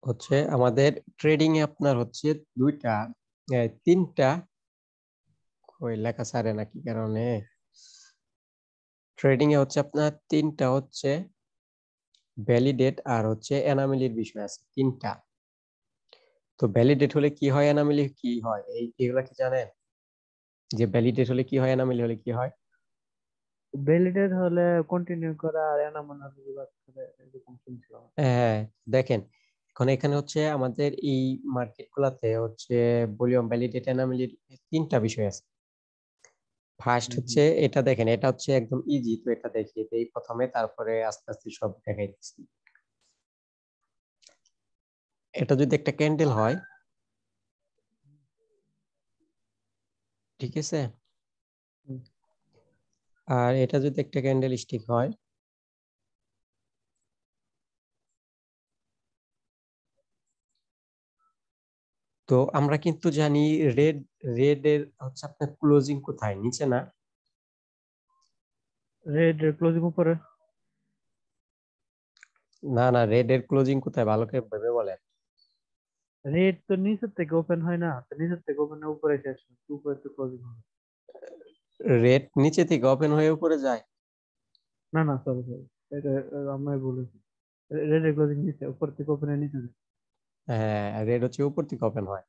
হচ্ছে আমাদের ট্রেডিং এ আপনার হচ্ছে দুইটা তিনটা ওই লেখা ছাড়ে না কি কারণে। ট্রেডিং এ হচ্ছে আপনার তিনটা হচ্ছে ভ্যালিডেট আর হচ্ছে এনামেলির বিষয় আছে তিনটা। তো ভ্যালিডেট হলে কি হয়, এনামেলি কি হয়, এগুলা কি জানেন? যে ভ্যালিডেট হলে কি হয়, এনামেলি হলে কি হয়? ভ্যালিডেট হলে কন্টিনিউ করা আর এনামন হলে রিভার্স করে, এরকম শুনছিলাম। হ্যাঁ, দেখেন এখন এখানে হচ্ছে আমাদের এই মার্কেট গুলাতে হচ্ছে ভলিউম, ভ্যালিডেট, এনামেলির তিনটা বিষয় আছে। ফার্স্ট হুম হুম। হচ্ছে এটা দেখেন, এটা হচ্ছে একদম ইজি, তো এটা দেখিয়ে দেই প্রথমে, তারপরে আস্তে আস্তে সব দেখাইতেছি। এটা যদি একটা ক্যান্ডেল হয়, ঠিক আছে, হুম। আর এটা যদি একটা ক্যান্ডেল স্টিক হয়, তো আমরা কিন্তু জানি রেড, রেড এর হচ্ছে আপনার ক্লোজিং কোথায়, নিচে না? রেড ক্লোজিং উপরে। না না, রেড এর ক্লোজিং কোথায় ভালো করে ভেবে বলেন। রেড তো নিচের থেকে ওপেন হয় না, তো নিচের থেকে ওপেন উপরে শেষ হয়, তো উপরে তো ক্লোজিং হবে। রেড নিচে থেকে ওপেন হয়ে উপরে যায়? না না, সরি সরি, এটা আমি বলেছি। রেড ক্লোজিং নিচে, উপর থেকে ওপেনের নিচে যায়। হ্যাঁ, রেড হচ্ছে উপর থেকে ওপেন হয়,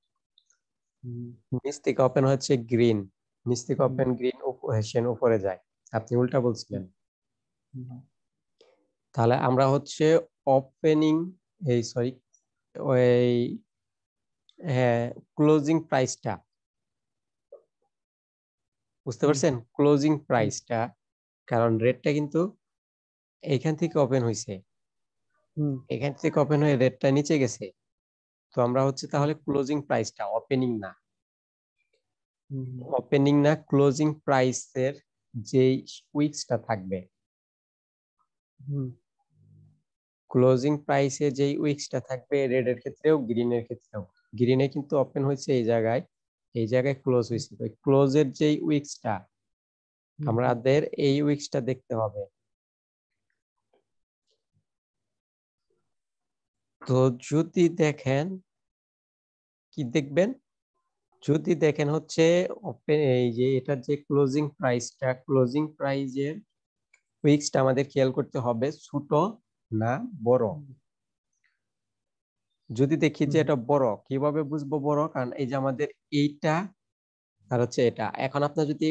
হুম নিচ থেকে ওপেন হচ্ছে গ্রিন, নিচ থেকে হুম ওপেন গ্রিন হেসেন উপরে যায়। আপনি উল্টা বলছিলেন। হুম হুম তাহলে আমরা হচ্ছে ওপেনিং, এই সরি, ওই, হ্যাঁ, ক্লোজিং প্রাইসটা বুঝতে হুম পারছেন, ক্লোজিং হুম প্রাইসটা, কারণ রেটটা কিন্তু এইখান থেকে ওপেন হয়েছে, হুম এখান থেকে ওপেন হয়ে রেটটা নিচে গেছে। তো আমরা হচ্ছে হুম তাহলে ক্লোজিং প্রাইসটা, ওপেনিং না, হুম হুম ওপেনিং না, ক্লোজিং প্রাইসের যেই উইক্সটা থাকবে, হুম ক্লোজিং প্রাইসে যেই উইক্সটা থাকবে, রেড এর ক্ষেত্রেও গ্রিনের ক্ষেত্রেও, গ্রিনে কিন্তু ওপেন হয়েছে এই জায়গায়, এই জায়গায় ক্লোজ হুম হয়েছে, তো ক্লোজের যেই উইক্সটা, হুম হুম। আমাদের এই উইক্সটা দেখতে হবে। তো যদি দেখেন, কি দেখবেন, যদি দেখেন হচ্ছে ওপেন, এই যে এটার যে ক্লোজিং প্রাইসটা, ক্লোজিং প্রাইজের উইক্সটা আমাদের খেয়াল করতে হবে ছোট না বড়। যদি দেখি যে হুম এটা বড়, কিভাবে বুঝবো বড়, কারণ এই যে আমাদের এইটা আর হচ্ছে এটা, এখন আপনার যদি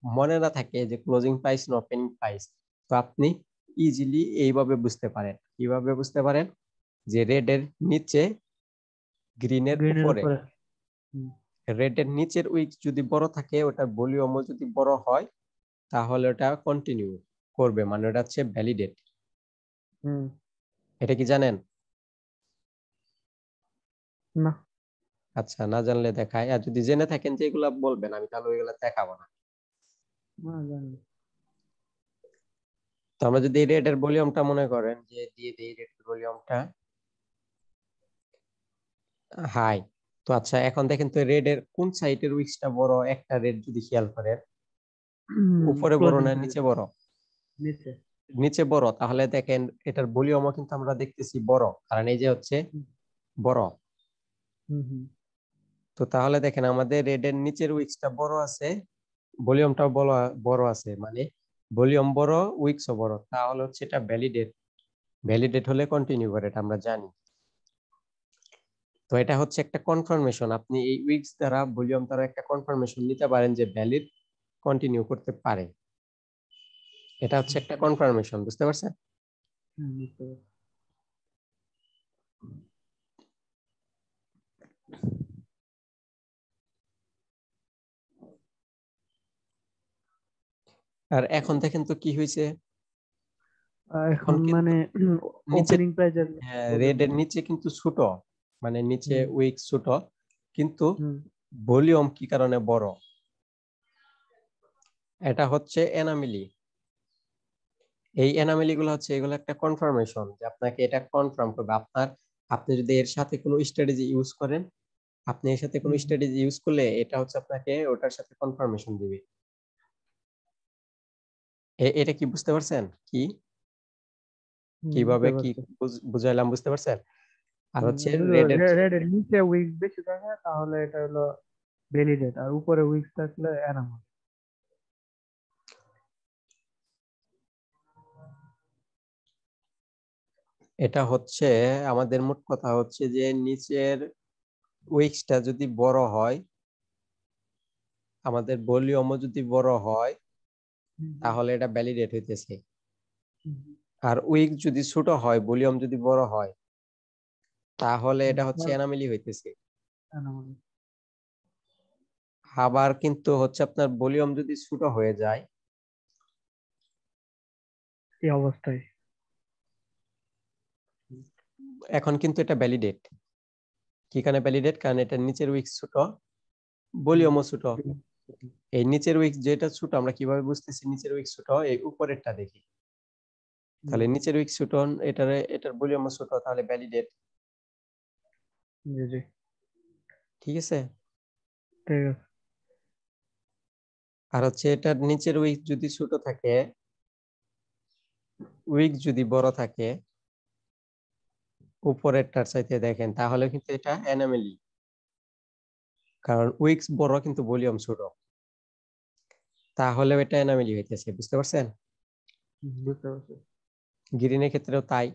মনে না থাকে যে ক্লোজিং প্রাইস না ওপেনিং প্রাইস, তো আপনি ইজিলি এইভাবে বুঝতে পারেন। কিভাবে বুঝতে পারেন? যে রেড এর নিচে গ্রিনের গ্রিনের উপরে, উপরে। হুম রেড এর নিচের উইক যদি বড় থাকে, ওটার ভলিউমও যদি বড় হয়, তাহলে ওটা কন্টিনিউ করবে, মানে ওটা হচ্ছে ভ্যালিডেট। হুম। এটা কি জানেন? না আচ্ছা, না জানলে দেখায়, আর যদি জেনে থাকেন যে এগুলা বলবেন, আমি তাহলে ওইগুলা দেখাবো না। না জানি। তো আমরা যদি রেড এর ভলিউমটা মনে করেন যে দিয়ে দিই, রেড এর ভলিউমটা হাই, তো আচ্ছা এখন দেখেন তো রেড এর কোন সাইডের উইক্সটা বড়, একটা রেড যদি খেয়াল করেন, উপরে বড় ক্লোজিং না সাইড। নিচে বড়? নিচে। নিচে বড়, তাহলে দেখেন এটার ভলিউমও কিন্তু আমরা দেখতেছি বড়, কারণ এই যে হচ্ছে হুম বড়। হুম হুম তো তাহলে দেখেন আমাদের রেড এর নিচের উইক্সটা বড় আছে, ভলিউমটাও বড়, বড় আছে, মানে ভলিউম বড়, উইক্সও বড়, তাহলে হচ্ছে এটা ভ্যালিডেট। ভ্যালিডেট হলে কন্টিনিউ করে, এটা আমরা জানি। তো এটা হচ্ছে একটা কনফার্মেশন, আপনি এই উইক্স দ্বারা, ভলিউম দ্বারা একটা কনফার্মেশন নিতে পারেন যে ভ্যালিড, কন্টিনিউ করতে পারে। এটা হচ্ছে হুম একটা কনফার্মেশন, বুঝতে পারছেন? হুম, বুঝতে পারছি। আর এখন দেখেন তো কি হয়েছে, এখন এখন কিন্তু মানে নিচে, ওপেনিং প্রাইজের রেড প্রবলেম এর হচ্ছে। নিচে কিন্তু ছোট, মানে নিচে হুম উইক ছোট, কিন্তু হুম ভলিউম কি কারণে বড়? এটা হচ্ছে এনামেলি। এই এনামেলি গুলো হচ্ছে, এগুলো একটা কনফার্মেশন যে আপনাকে এটা কনফার্ম করবে আপনার, আপনি যদি এর সাথে কোনো স্ট্র্যাটেজি ইউজ করেন, আপনি এর সাথে কোনো হুম হুম স্ট্র্যাটেজি ইউজ করলে এটা হচ্ছে আপনাকে ওটার সাথে কনফার্মেশন দিবে। এটা কি বুঝতে পারছেন? কি হুম, বুঝতে কিভাবে কি পারছি। বুঝাইলাম, বুঝতে পারছেন? আর হচ্ছে যদি রেডের রেড এর নিচে উইক বেশি থাকে তাহলে এটা হলো বেলি ডেট, আর উপরে উইক থাকলে এনামল। এটা হচ্ছে আমাদের মোট কথা হচ্ছে যে নিচের উইক্সটা যদি বড় হয়, আমাদের ভলিউমও যদি বড় হয়, তাহলে এটা ভ্যালিডেট হইতেছে। আর উইক যদি ছোট হয়, ভলিউম যদি বড় হয়, তাহলে এটা হচ্ছে এনামেলি হইতেছে। আবার কিন্তু হচ্ছে আপনার ভলিউম যদি ছোট হয়ে যায়, এই অবস্থায় এখন কিন্তু এটা ভ্যালিডেট। কি কারণে ভ্যালিডেট? কারণ এটা নিচের উইক্স ছোট, ভলিউমও ছোট। এই নিচের উইক্স যেটা ছোট, আমরা কিভাবে বুঝতেছি নিচের উইক্স ছোট? এই উপরেরটা দেখি। তাহলে নিচের উইক্স ছোট, এটার ভলিউমও ছোট, তাহলে ভ্যালিডেট। জি জি ঠিক আছে। ঠিক আছে। আর হচ্ছে এটার নিচের উইক্স যদি ছোট থাকে, উইক্স যদি বড় থাকে উপরেরটার চাইতে দেখেন, তাহলে কিন্তু এটা অ্যানোমালি। কারণ উইক্স বড় কিন্তু ভলিউম ছোট, তাহলে এটা অ্যানোমালি হইতেছে। বুঝতে পারছেন? বুঝতে পারছি। গ্রিনের ক্ষেত্রেও তাই।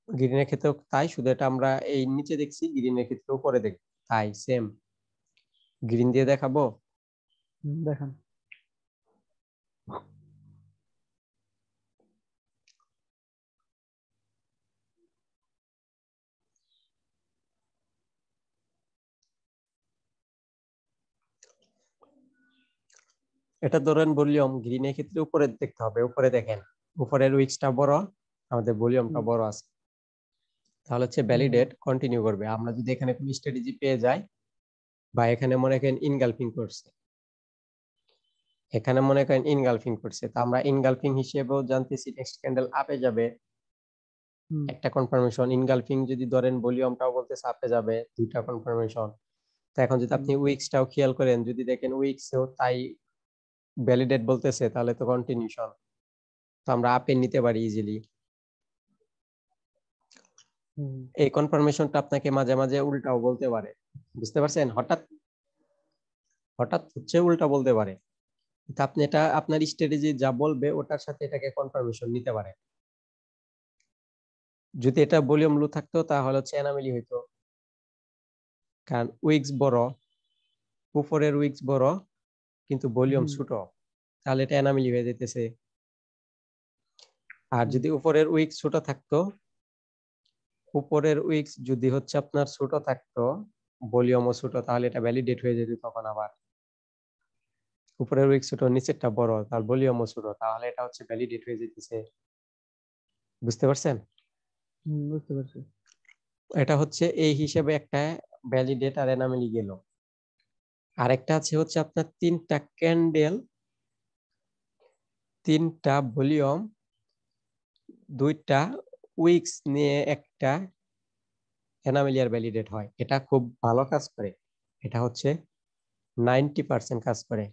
গ্রিনের ক্ষেত্রেও তাই, শুধু এটা আমরা এই নিচে দেখছি, গ্রিনের ক্ষেত্রে উপরে দেখ তাই সেম। গ্রিন দিয়ে দেখাবো। দেখান। এটা ধরেন ভলিউম, গ্রিনের ক্ষেত্রে উপরে দেখতে হবে। উপরে দেখেন, উপরের উইক্সটা বড়, আমাদের ভলিউমটা বড় আছে, তাহলে হচ্ছে ভ্যালিডেট কন্টিনিউ করবে। আমরা যদি এখানে কোনো স্ট্র্যাটেজি পেয়ে যাই, বা এখানে মনে করেন ইনগালফিং করছে, এখানে মনে করেন ইনগালফিং করছে, তো আমরা ইনগালফিং হিসেবেও জানতেছি নেক্সট ক্যান্ডেল আপে যাবে, একটা কনফার্মেশন। ইনগালফিং যদি ধরেন ভলিউমটাও বলতেছে আপে যাবে, দুইটা কনফার্মেশন। তো এখন যদি আপনি উইক্সটাও খেয়াল করেন, যদি দেখেন উইক্সেও তাই ভ্যালিডেট বলতেছে, তাহলে তো কন্টিনিউশন, তো আমরা আপে নিতে পারি ইজিলি। এই কনফার্মেশনটা আপনাকে মাঝে মাঝে উল্টাও বলতে পারে। বুঝতে পারছেন? হঠাৎ হঠাৎ হচ্ছে উল্টা বলতে পারে। তো আপনি এটা আপনার স্ট্র্যাটেজি যা বলবে ওটার সাথে এটাকে কনফার্মেশন নিতে পারে। যদি এটা ভলিউম লো থাকতো তাহলে হচ্ছে এনামেলি হইতো, কারণ উইক্স বড়, উপরের উইক্স বড় কিন্তু ভলিউম ছোট, তাহলে এটা এনামেলি হয়ে যেতেছে। আর যদি উপরের উইক্স ছোট থাকতো, উপরের উইক্স যদি হচ্ছে আপনার ছোট থাকতো, ভলিউমও ছোট, তাহলে এটা ভ্যালিডেট হয়ে যেত তখন আবার। উপরের উইক্স ছোট, নিচেরটা বড়, তার ভলিউমও ছোট, তাহলে এটা হচ্ছে ভ্যালিডেট হয়ে যেতেছে। বুঝতে পারছেন? বুঝতে পারছি। এটা হচ্ছে এই হিসেবে একটা ভ্যালিডেট আর এনামেলি গেল। আরেকটা আছে হচ্ছে আপনার তিনটা ক্যান্ডেল, তিনটা ভলিউম, দুইটা উইক্স নিয়ে একটা এনামেলি আর ভ্যালিডেট হয়। এটা খুব ভালো কাজ করে। এটা হচ্ছে 90% কাজ করে।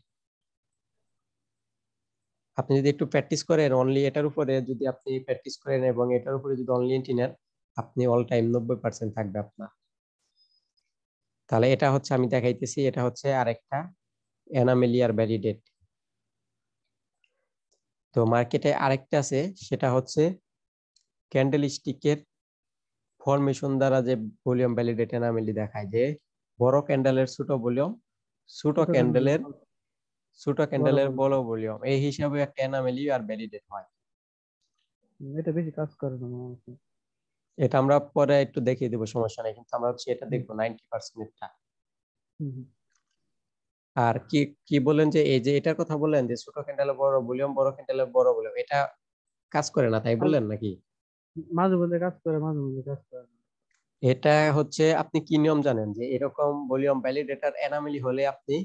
আপনি যদি একটু প্র্যাকটিস করেন, অনলি এটার উপরে যদি আপনি প্র্যাকটিস করেন এবং এটার উপরে যদি অনলি এন্ট্রি নেন, আপনি অল টাইম 90% থাকবে আপনার। তাহলে এটা হচ্ছে আমি দেখাইতেছি, এটা হচ্ছে আরেকটা এনামেলি আর ভ্যালিডেট। তো মার্কেটে আরেকটা আছে, সেটা হচ্ছে ক্যান্ডেল স্টিকের ফরমেশন দ্বারা যে ভলিউম ভ্যালিডেট এনামেলি দেখায়, যে বড় ক্যান্ডেলের ছোট ভলিউম, ছোট ছোট ক্যান্ডেল ক্যান্ডেলের ছোট বড় ক্যান্ডেলের বড়। বড় ভলিউম, এই হিসাবে একটা এনামেলি আর ভ্যালিডেট হয়। এটা বেশি কাজ করে না মনে হচ্ছে। এটা আমরা পরে একটু দেখিয়ে দেবো, সমস্যা নেই, কিন্তু আমরা হচ্ছে এটা দেখবো 90% এরটা। আর কি কি বলেন যে এই যে এটার কথা বললেন যে ছোট ক্যান্ডেলে বড় ভলিউম, বড় ক্যান্ডেলে বড় ভলিউম, এটা কাজ করে না তাই বললেন নাকি? মাঝে মধ্যে কাজ করে, মাঝে মধ্যে কাজ করে না। এটা হচ্ছে আপনি কি নিয়ম জানেন যে এরকম ভলিউম ভ্যালিডেটর এনামেলি হলে আপনি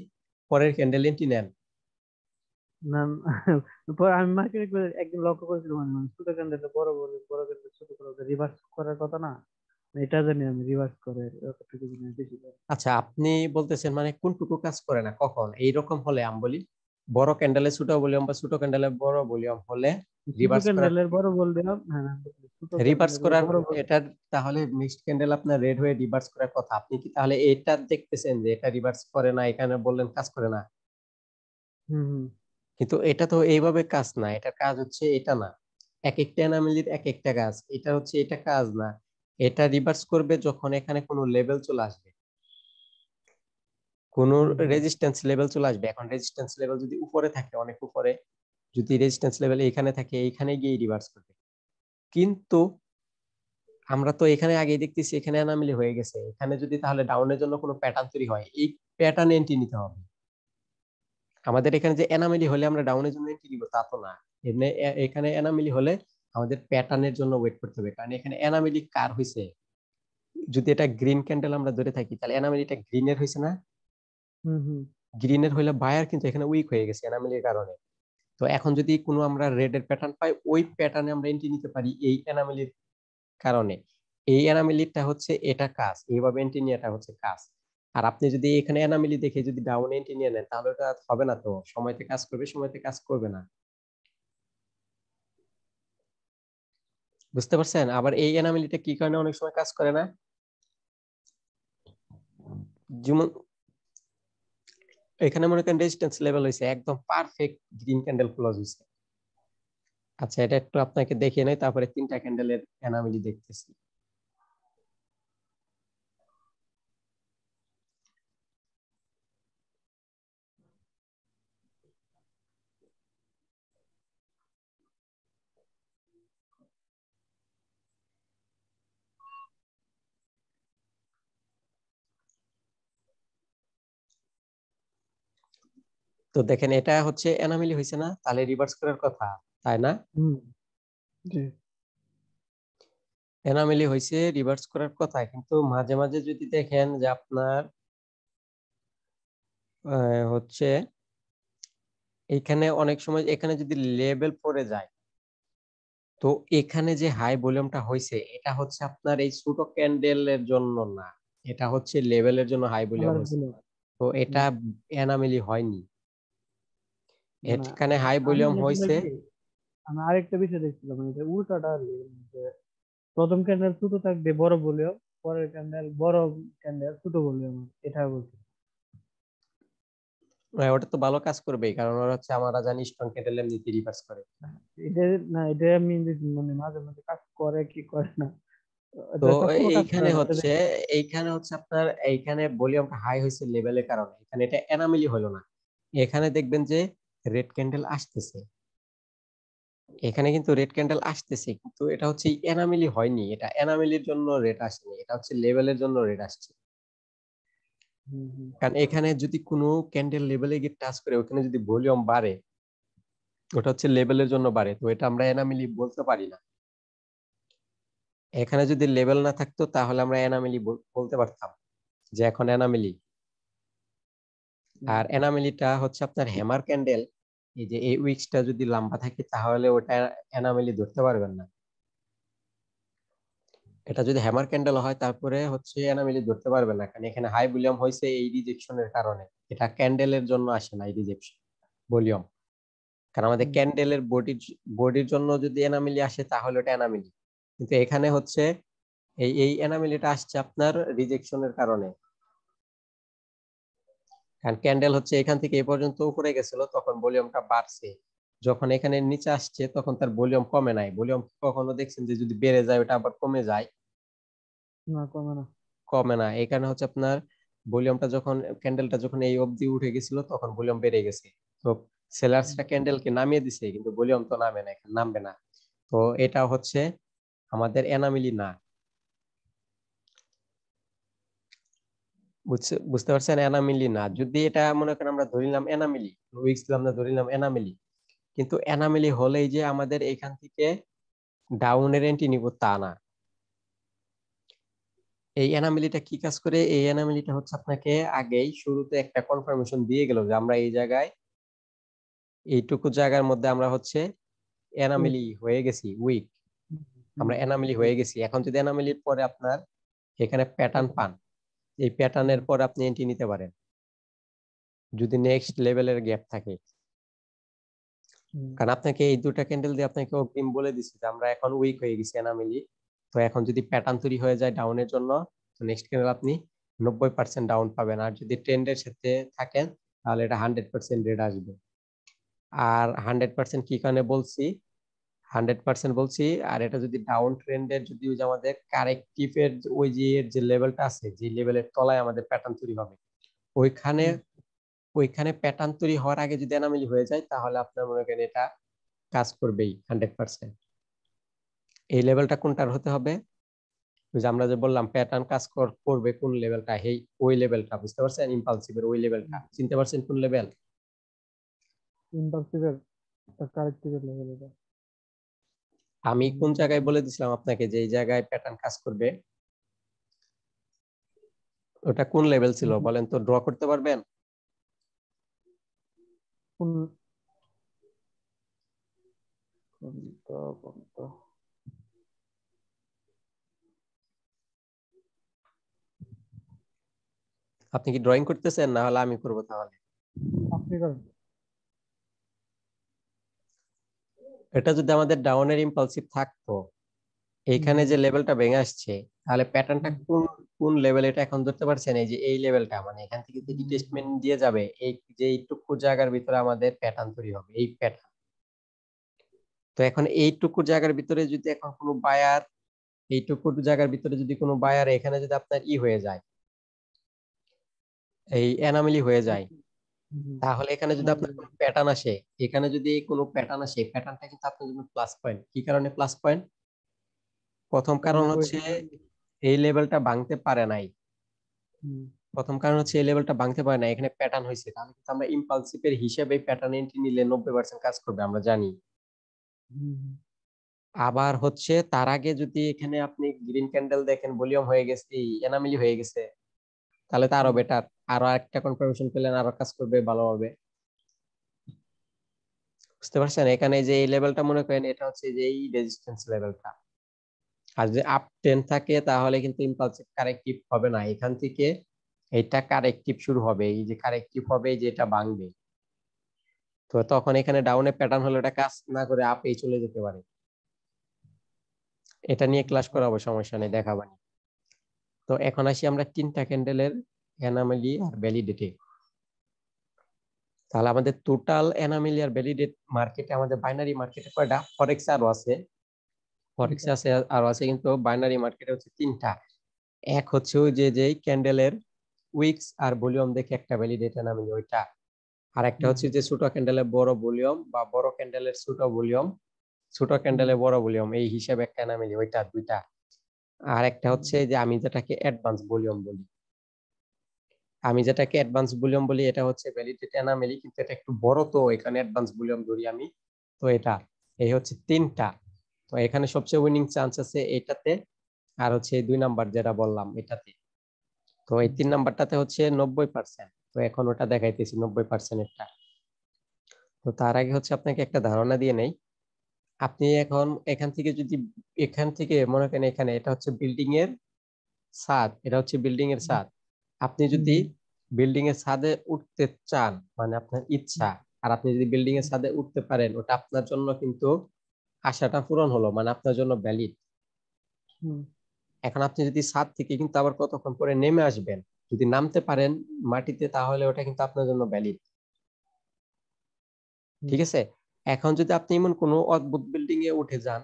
পরের ক্যান্ডেল এন্ট্রি নেন? না পরে আমি মার্কেটে একদিন লক্ষ্য করেছিলাম, মানে ছোট ক্যান্ডেল বড় বড়, বড় ক্যান্ডেল ছোট করে রিভার্স করার কথা না, এটা জানি আমি রিভার্স করে অতটুকু জিনিস বেশি করে। আচ্ছা, আপনি বলতেছেন মানে কোনটুকু কাজ করে না, কখন এইরকম হলে আমি বলি? বড় ক্যান্ডেলে ছোট ভলিউম বা ছোট ক্যান্ডেলে বড় ভলিউম হলে ছোট রিভার্স করার ক্যান্ডেলের বড় বললাম, হ্যাঁ না, ছোট রিভার্স ক্যান্ডেলের করার বড় বল। এটার তাহলে মিক্সড ক্যান্ডেল আপনার রেড হয়ে রিভার্স করার কথা, আপনি কি তাহলে এটা দেখতেছেন যে এটা রিভার্স করে না, এখানে বললেন কাজ করে না, হুম হুম কিন্তু এটা তো এইভাবে কাজ না, এটার কাজ হচ্ছে এটা না, এক একটা এনামেলির এক একটা কাজ, এটা হচ্ছে এটা কাজ না, এটা রিভার্স করবে যখন এখানে কোনো লেভেল চলে আসবে, কোন হুম হুম রেজিস্ট্যান্স লেভেল চলে আসবে। এখন রেজিস্ট্যান্স লেভেল যদি উপরে থাকে, অনেক উপরে, যদি রেজিস্ট্যান্স লেভেল এখানে থাকে, এইখানে গিয়ে রিভার্স করবে। কিন্তু আমরা তো এখানে আগেই দেখতেছি এখানে অ্যানোমালি হয়ে গেছে, এখানে যদি তাহলে ডাউনের জন্য কোনো প্যাটার্ন তৈরি হয়, এই প্যাটার্ন এন্ট্রি নিতে হবে আমাদের। এখানে যে অ্যানোমালি হলে আমরা ডাউনের জন্য এন্ট্রি দিব তা তো না, এখানে অ্যানোমালি হলে আমাদের প্যাটার্নের জন্য ওয়েট করতে হবে, কারণ এখানে অ্যানোমালি কার হইছে, যদি এটা গ্রিন ক্যান্ডেল আমরা ধরে থাকি তাহলে অ্যানোমালিটা গ্রিনের হইছে না, হুম হুম গ্রিনের হইলে বায়ার কিন্তু এখানে উইক হয়ে গেছে অ্যানোমালির কারণে। তো এখন যদি কোনো আমরা রেড এর প্যাটার্ন পাই, ওই প্যাটার্নে আমরা এন্ট্রি নিতে পারি এই অ্যানোমালির কারণে। এই অ্যানোমালিটা হচ্ছে এটা কাজ, এইভাবে এন্ট্রি নেওয়াটা হচ্ছে কাজ। আর আপনি যদি এখানে অ্যানোমালি দেখে যদি ডাউন এন্ট্রি নিয়ে নেন তাহলে ওটা হবে না, তো সময়তে কাজ করবে, সময়তে কাজ করবে না, বুঝতে পারছেন? আবার এই অ্যানোমালিটা কি কারণে অনেক সময় কাজ করে না, যেমন এখানে মনে করেন রেজিস্ট্যান্স লেভেল হয়েছে একদম পারফেক্ট, গ্রিন ক্যান্ডেল ক্লোজ হয়েছে। আচ্ছা, এটা একটু আপনাকে দেখিয়ে নেই, তারপরে তিনটা ক্যান্ডেলের অ্যানোমালি দেখতেছি। তো দেখেন এটা হচ্ছে অ্যানোমালি হয়েছে না, তাহলে রিভার্স করার কথা, তাই না? হুম, জি। অ্যানোমালি হয়েছে, রিভার্স করার কথা, কিন্তু মাঝে মাঝে যদি দেখেন যে আপনার হচ্ছে এখানে অনেক সময় এখানে যদি লেভেল পড়ে যায়, তো এখানে যে হাই ভলিউমটা হয়েছে এটা হচ্ছে আপনার এই ছোট ক্যান্ডেলের জন্য না, এটা হচ্ছে লেভেলের জন্য হাই ভলিউম কালার হয়েছে। গুলো। তো এটা হুম, অ্যানোমালি হয়নি, না, এখানে হাই আমি ভলিউম আসলে হয়েছে। কি, আমি আরেকটা বিষয় দেখছিলাম, মানে এটা উল্টাটা আর কি, যে প্রথম ক্যান্ডেল ছোট থাকবে বড় বলেও, পরের ক্যান্ডেল বড় ক্যান্ডেল ছোট বলেও, এটা বলছি। ওটা তো ভালো কাজ করবে, কারণ ওরা হচ্ছে আমরা জানি স্ট্রং ক্যান্ডেল এমনিতে রিভার্স করে। এটা, না এটা আমি মানে মাঝে মাঝে কাজ করে কি করে না, তো এটা সবসময় কাজ করে এইখানে না, এটা হচ্ছে এইখানে হচ্ছে আপনার এইখানে ভলিউমটা হাই হয়েছে লেভেলের কারণে, এখানে এটা এনামেলি হলো না। এখানে দেখবেন যে রেড ক্যান্ডেল আসতেছে, এখানে কিন্তু রেড ক্যান্ডেল আসতেছে, কিন্তু এটা হচ্ছে এনামেলি হয়নি, এটা এনামেলির জন্য রেড আসেনি, এটা হচ্ছে লেভেলের জন্য রেড আসছে। হুম হুম কারণ এখানে যদি কোনো ক্যান্ডেল লেভেলে গিয়ে টাচ করে ওখানে যদি ভলিউম বাড়ে, ওটা হচ্ছে লেভেলের জন্য বাড়ে, তো এটা আমরা এনামেলি বলতে পারি না। এখানে যদি লেভেল না থাকতো তাহলে আমরা এনামেলি বলতে পারতাম যে এখন এনামেলি। হুম আর এনামেলিটা হচ্ছে আপনার হ্যামার ক্যান্ডেল, এই যে এই উইক্সটা যদি লম্বা থাকে তাহলে ওটা এনামেলি ধরতে পারবেন না। এটা যদি হ্যামার ক্যান্ডেল হয় তারপরে হচ্ছে এনামেলি ধরতে পারবেন না, কারণ এখানে হাই ভলিউম হয়েছে এই রিজেকশনের কারণে, এটা ক্যান্ডেলের জন্য আসে না এই রিজেকশন ভলিউম। কারণ আমাদের হুম ক্যান্ডেলের বডির জন্য যদি এনামেলি আসে তাহলে ওটা এনামেলি, কিন্তু এখানে হচ্ছে এই এনামেলিটা আসছে আপনার রিজেকশনের কারণে। কারণ ক্যান্ডেল হচ্ছে এখান থেকে এই পর্যন্ত উপরে গেছিল তখন ভলিউমটা বাড়ছে, যখন এখানে নিচে আসছে তখন তার ভলিউম কমে নাই। ভলিউম কখনো দেখছেন যে যদি বেড়ে যায় ওটা আবার কমে যায়? না, কমে না। কমে না। এই কারণে হচ্ছে আপনার ভলিউমটা যখন ক্যান্ডেলটা যখন এই অবধি উঠে গেছিল তখন ভলিউম বেড়ে গেছে। তো হুম সেলার্সটা ক্যান্ডেলকে নামিয়ে দিছে কিন্তু ভলিউম তো নামে না, এখানে নামবে না। তো এটা হচ্ছে আমাদের এনামিলি না, বুঝতে পারছেন? এনামিলি না। যদি এটা মনে করেন আমরা ধরিলাম এনামিলি, উইক্স আমরা ধরিলাম এনামিলি, কিন্তু এনামেলি হলেই যে আমাদের এখান থেকে ডাউনের এন্ট্রি নিব তা না। এই এনামেলিটা কি কাজ করে, এই এনামেলিটা হচ্ছে আপনাকে আগেই শুরুতে একটা কনফার্মেশন দিয়ে গেল যে আমরা এই জায়গায় এইটুকু জায়গার মধ্যে আমরা হচ্ছে হুম এনামেলি হয়ে গেছি, উইক, হুম আমরা হুম এনামেলি হয়ে গেছি। এখন যদি এনামেলির পরে আপনার এখানে প্যাটার্ন পান, এই প্যাটার্নের হুম পর আপনি এন্ট্রি নিতে পারেন যদি নেক্সট লেভেলের গ্যাপ থাকে। কারণ আপনাকে এই দুটা ক্যান্ডেল দিয়ে আপনাকে অগ্রিম বলে দিচ্ছি যে আমরা এখন উইক হয়ে গেছি এনামেলি। তো এখন যদি প্যাটার্ন তৈরি হয়ে যায় ডাউনের জন্য, তো নেক্সট ক্যান্ডেল আপনি 90% ডাউন পাবেন। আর যদি ট্রেন্ডের সাথে থাকেন তাহলে এটা 100% রেড আসবে। আর 100% কি কারণে বলছি, 100% বলছি, আর এটা যদি ডাউন ট্রেন্ডের যদি ওই যে আমাদের কারেক্টিভের ওই যে এর যে লেভেলটা আছে, যে লেভেলের তলায় আমাদের প্যাটার্ন তৈরি হবে, ওইখানে ওইখানে প্যাটার্ন তৈরি হওয়ার আগে যদি এনামেলি হয়ে যায় তাহলে আপনার মনে করেন এটা কাজ করবেই 100%। এই লেভেলটা কোনটার হতে হবে, ওই যে আমরা যে বললাম প্যাটার্ন কাজ করবে কোন লেভেলটা, এই ওই লেভেলটা বুঝতে পারছেন, ইম্পালসিভের ওই লেভেলটা চিনতে পারছেন কোন লেভেল? ইম্পালসিভের কারেক্টিভের লেভেল এটা। আমি কোন জায়গায় বলে দিছিলাম আপনাকে যে এই জায়গায় প্যাটার্ন কাজ করবে, ওটা কোন লেভেল ছিল বলেন তো, ড্র করতে পারবেন? কোন কোনটা কোনটা আপনি কি ড্রয়িং করতেছেন, না হলে আমি করবো তাহলে? আপনি করেন। এটা যদি আমাদের ডাউনের ইম্পালসিভ থাকতো, এইখানে যে লেভেলটা ভেঙে আসছে, তাহলে প্যাটার্নটা কোন কোন লেভেল এটা এখন ধরতে পারছেন? এই যে এই লেভেলটা, মানে এখান থেকে যে রিট্রেসমেন্ট দিয়ে যাবে, এই যে এইটুকু জায়গার ভিতরে আমাদের প্যাটার্ন তৈরি হবে, এই প্যাটার্ন। তো এখন এইটুকু জায়গার ভিতরে যদি এখন কোনো বায়ার, এইটুকু জায়গার ভিতরে যদি কোনো বায়ার এখানে যদি আপনার হয়ে যায়, এই এনামেলি হয়ে যায়, তাহলে এখানে যদি আপনার কোনো প্যাটার্ন আসে, এখানে যদি কোনো প্যাটার্ন আসে, প্যাটার্নটা কিন্তু আপনার জন্য প্লাস পয়েন্ট। কি কারণে প্লাস পয়েন্ট? প্রথম কারণ হচ্ছে এই লেভেলটা ভাঙতে পারে নাই। প্রথম কারণ হচ্ছে এই লেভেলটা ভাঙতে পারে না, এখানে প্যাটার্ন হয়েছে, তাহলে কিন্তু আমরা ইম্পালসিভের হিসেবে প্যাটার্ন এন্ট্রি নিলে 90% কাজ করবে, আমরা জানি। আবার হচ্ছে তার আগে যদি এখানে আপনি গ্রিন ক্যান্ডেল দেখেন ভলিউম হয়ে গেছে, এই এনামেলি হয়ে গেছে, তাহলে তো আরো বেটার, আরো একটা কনফার্মেশন পেলেন, আরো কাজ করবে ভালোভাবে। বুঝতে পারছেন? এখানে যে এই লেভেলটা মনে করেন এটা হচ্ছে যে এই রেজিস্ট্যান্স লেভেলটা। আর যদি আপ টেন থাকে তাহলে কিন্তু ইম্পালসিভ কারেক্টিভ হবে না, এখান থেকে এটা কারেক্টিভ শুরু হবে, এই যে কারেক্টিভ হবে, এই যে এটা ভাঙবে। তো তখন এখানে ডাউনে প্যাটার্ন হলে এটা কাজ না করে আপেই চলে যেতে পারে। এটা নিয়ে ক্লাস করাবো, সমস্যা নেই, দেখাবানি। তো এখন আসি আমরা তিনটা ক্যান্ডেলের এনামেলি আর ভ্যালিডেটে। তাহলে আমাদের টোটাল এনামেলি আর ভ্যালিডেট মার্কেটে, আমাদের বাইনারি মার্কেটে কয়টা? ফরেক্স আরো আছে, ফরেক্স আছে আরো আছে, কিন্তু বাইনারি মার্কেটে হচ্ছে তিনটা। এক হচ্ছে ওই যে যেই ক্যান্ডেলের উইকস আর ভলিউম দেখে একটা ভ্যালিডেট এনামেলি ওইটা। আর একটা হচ্ছে যে ছোট ক্যান্ডেলের বড় ভলিউম বা বড় ক্যান্ডেলের ছোট ভলিউম, ছোট ক্যান্ডেলের বড় ভলিউম, এই হিসাবে একটা এনামেলি ওইটা দুইটা। আর একটা হচ্ছে যে আমি যেটাকে অ্যাডভান্স ভলিউম বলি, আমি যেটাকে অ্যাডভান্স ভলিউম বলি এটা হচ্ছে ভ্যালিডেট এনামেলি, কিন্তু এটা একটু বড়, তো এখানে অ্যাডভান্স ভলিউম ধরি আমি। তো এটা এই হচ্ছে তিনটা। তো এখানে সবচেয়ে উইনিং চান্স আছে এটাতে, আর হচ্ছে এই 2 নাম্বার যেটা বললাম এটাতে। তো এই 3 নাম্বারটাতে হচ্ছে 90%। তো এখন ওটা দেখাইতেছি 90% এরটা। তো তার আগে হচ্ছে আপনাকে একটা ধারণা দিয়ে নেই। আপনি এখন এখান থেকে যদি, এখান থেকে মনে করেন এখানে এটা হচ্ছে বিল্ডিং এর ছাদ, এটা হচ্ছে বিল্ডিং এর ছাদ। আপনি যদি বিল্ডিং এর ছাদে উঠতে চান, মানে আপনার ইচ্ছা, আর আপনি যদি বিল্ডিং এর ছাদে উঠতে পারেন, ওটা আপনার জন্য কিন্তু আশাটা পূরণ হলো, মানে আপনার জন্য ভ্যালিড। এখন আপনি যদি ছাদ থেকে কিন্তু আবার কতক্ষণ পরে নেমে আসবেন, যদি নামতে পারেন মাটিতে, তাহলে ওটা কিন্তু আপনার জন্য ভ্যালিড। ঠিক আছে? এখন যদি আপনি এমন কোনো অদ্ভুত বিল্ডিং এ উঠে যান,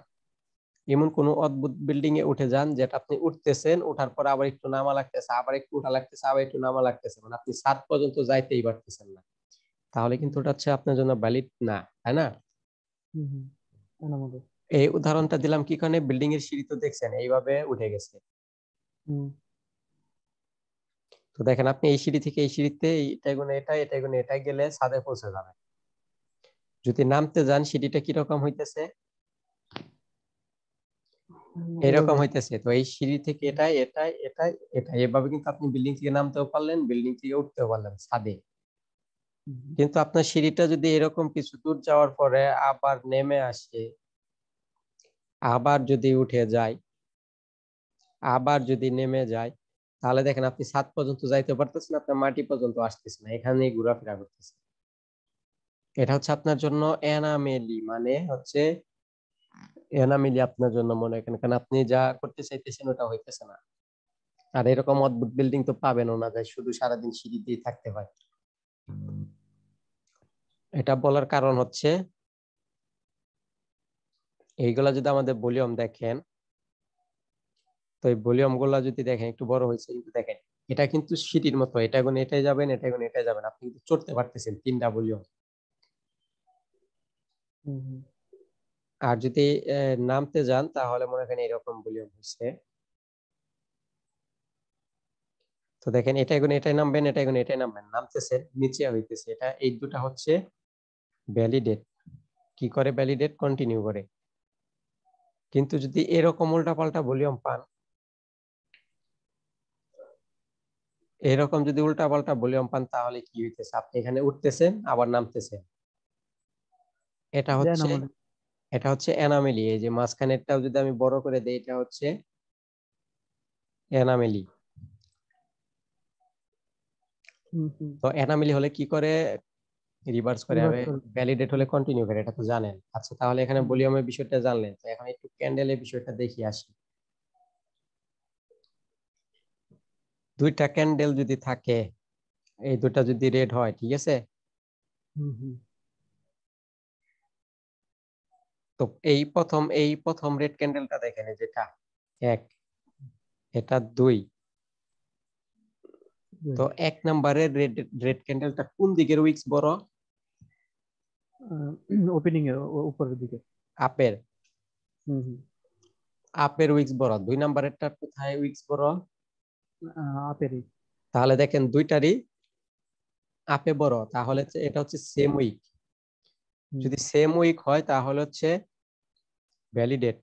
এমন কোনো অদ্ভুত বিল্ডিং এ উঠে যান যেটা আপনি উঠতেছেন, ওঠার পর আবার একটু নামা লাগতেছে, আবার একটু উঠা লাগতেছে, আবার একটু নামা লাগতেছে, মানে আপনি ছাদ পর্যন্ত যাইতেই পারতেছেন না, তাহলে কিন্তু ওটা হচ্ছে আপনার জন্য ভ্যালিড না, তাই না? এই উদাহরণটা দিলাম কি কারণে, বিল্ডিং এর সিঁড়ি তো দেখছেন এইভাবে উঠে গেছে। তো দেখেন আপনি এই সিঁড়ি থেকে এই সিঁড়িতে এটা গুনে এটা, এটা গুনে এটা গেলে ছাদে পৌঁছে যাবে। যদি নামতে যান সিঁড়িটা কিরকম হইতেছে, এরকম হইতেছে। তো এই সিঁড়ি থেকে এটাই এটাই এটাই এটা, এভাবে কিন্তু আপনি বিল্ডিং থেকে নামতেও পারলেন, বিল্ডিং থেকে উঠতেও পারলেন ছাদে। কিন্তু আপনার সিঁড়িটা যদি এরকম কিছু দূর যাওয়ার পরে আবার নেমে আসে, আবার যদি উঠে যায়, আবার যদি নেমে যায়, তাহলে দেখেন আপনি ছাদ পর্যন্ত যাইতে পারতেছেন, আপনার মাটি পর্যন্ত আসতেছে না, এখানেই ঘোরাফেরা করতেছে। এটা হচ্ছে আপনার জন্য এনামেলি, মানে হচ্ছে এনামেলি আপনার জন্য মনে করেন, কারণ আপনি যা করতে চাইতেছেন ওটা হইতেছে না। আর এরকম অদ্ভুত বিল্ডিং তো পাবেনও না, যে শুধু সারাদিন সিঁড়ি দিয়ে থাকতে হয়। এটা বলার কারণ হচ্ছে এইগুলা যদি আমাদের ভলিউম দেখেন, তো এই ভলিউম গুলা যদি দেখেন একটু বড় হয়েছে, কিন্তু দেখেন এটা কিন্তু সিটির মতো, এটা গুণ এটাই যাবেন, এটা গুণ এটাই যাবেন, আপনি কিন্তু চড়তে পারতেছেন 3টা ভলিউম। আর যদি নামতে যান তাহলে মনে করেন এরকম ভলিউম হচ্ছে। তো দেখেন এটা গুণ এটাই নামবেন, এটা গুণ এটাই নামবেন, নামতেছেন নিচে হইতেছে। এটা এই দুটা হচ্ছে ভ্যালিডেট। কি করে ভ্যালিডেট? কন্টিনিউ করে। কিন্তু যদি এরকম উল্টাপাল্টা ভলিউম পান, এরকম যদি উল্টাপাল্টা ভলিউম পান তাহলে কি হইতেছে? আপনি এখানে উঠতেছেন আবার নামতেছেন। এটা হচ্ছে এটা হচ্ছে এনামেলি। এই যে মাঝখানেরটাও যদি আমি বড় করে দেই, এটা হচ্ছে এনামেলি। তো এনামেলি হলে কি করে? রিভার্স করে। আর ভ্যালিডেট হলে কন্টিনিউ করে, এটা তো জানেন। আচ্ছা, তাহলে এখানে ভলিউমের বিষয়টা জানলেন, তো এখন একটু ক্যান্ডেলের বিষয়টা দেখি আসি। দুইটা ক্যান্ডেল যদি থাকে, এই দুটা যদি রেড হয়, ঠিক আছে, তো এই প্রথম রেড ক্যান্ডেলটা দেখেন, এই যেটা এক, এটা দুই। তো 1 নম্বরের রেড রেড ক্যান্ডেলটা কোন দিকের উইক্স বড়? ওপেনিং এর উপরের দিকে। আপের। আপের উইক্স বড়। 2 নম্বরেরটা কোথায় উইক্স বড়? আপেরই। তাহলে দেখেন দুইটারই আপে বড়, তাহলে এটা হচ্ছে সেম উইক। যদি সেম উইক হয় তাহলে হচ্ছে ভ্যালিডেট।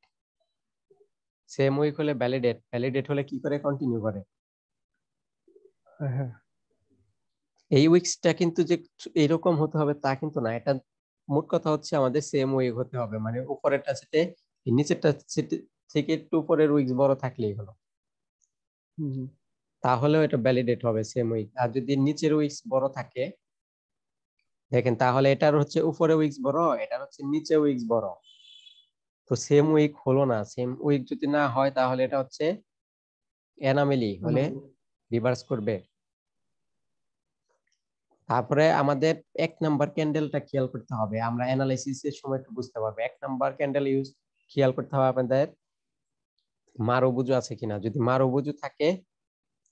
সেম উইক হলে ভ্যালিডেট, ভ্যালিডেট হলে কি করে? কন্টিনিউ করে। এই উইক্সটা কিন্তু যে এরকম হতে হবে তা কিন্তু না। এটা মোট কথা হচ্ছে আমাদের সেম উইক হতে হবে, মানে উপরেরটা সাথে নিচেরটা থেকে একটু উপরের উইক্স বড় থাকলেই হলো। তাহলেও এটা ভ্যালিডেট হবে সেম উইক। আর যদি নিচের উইক্স বড় থাকে, দেখেন, তাহলে এটার হচ্ছে উপরে উইক্স বড়, এটার হচ্ছে নিচে উইক্স বড়, তো সেম উইক হলো না। সেম উইক যদি না হয় তাহলে এটা হচ্ছে এনামেলি হলে রিভার্স করবে। তারপরে আমাদের 1 নাম্বার ক্যান্ডেলটা খেয়াল করতে হবে, আমরা অ্যানালাইসিস এর সময় একটু বুঝতে পারবো। 1 নাম্বার ক্যান্ডেল ইউজ খেয়াল করতে হবে আপনাদের মারুবুজু আছে কিনা। যদি মারুবুজু থাকে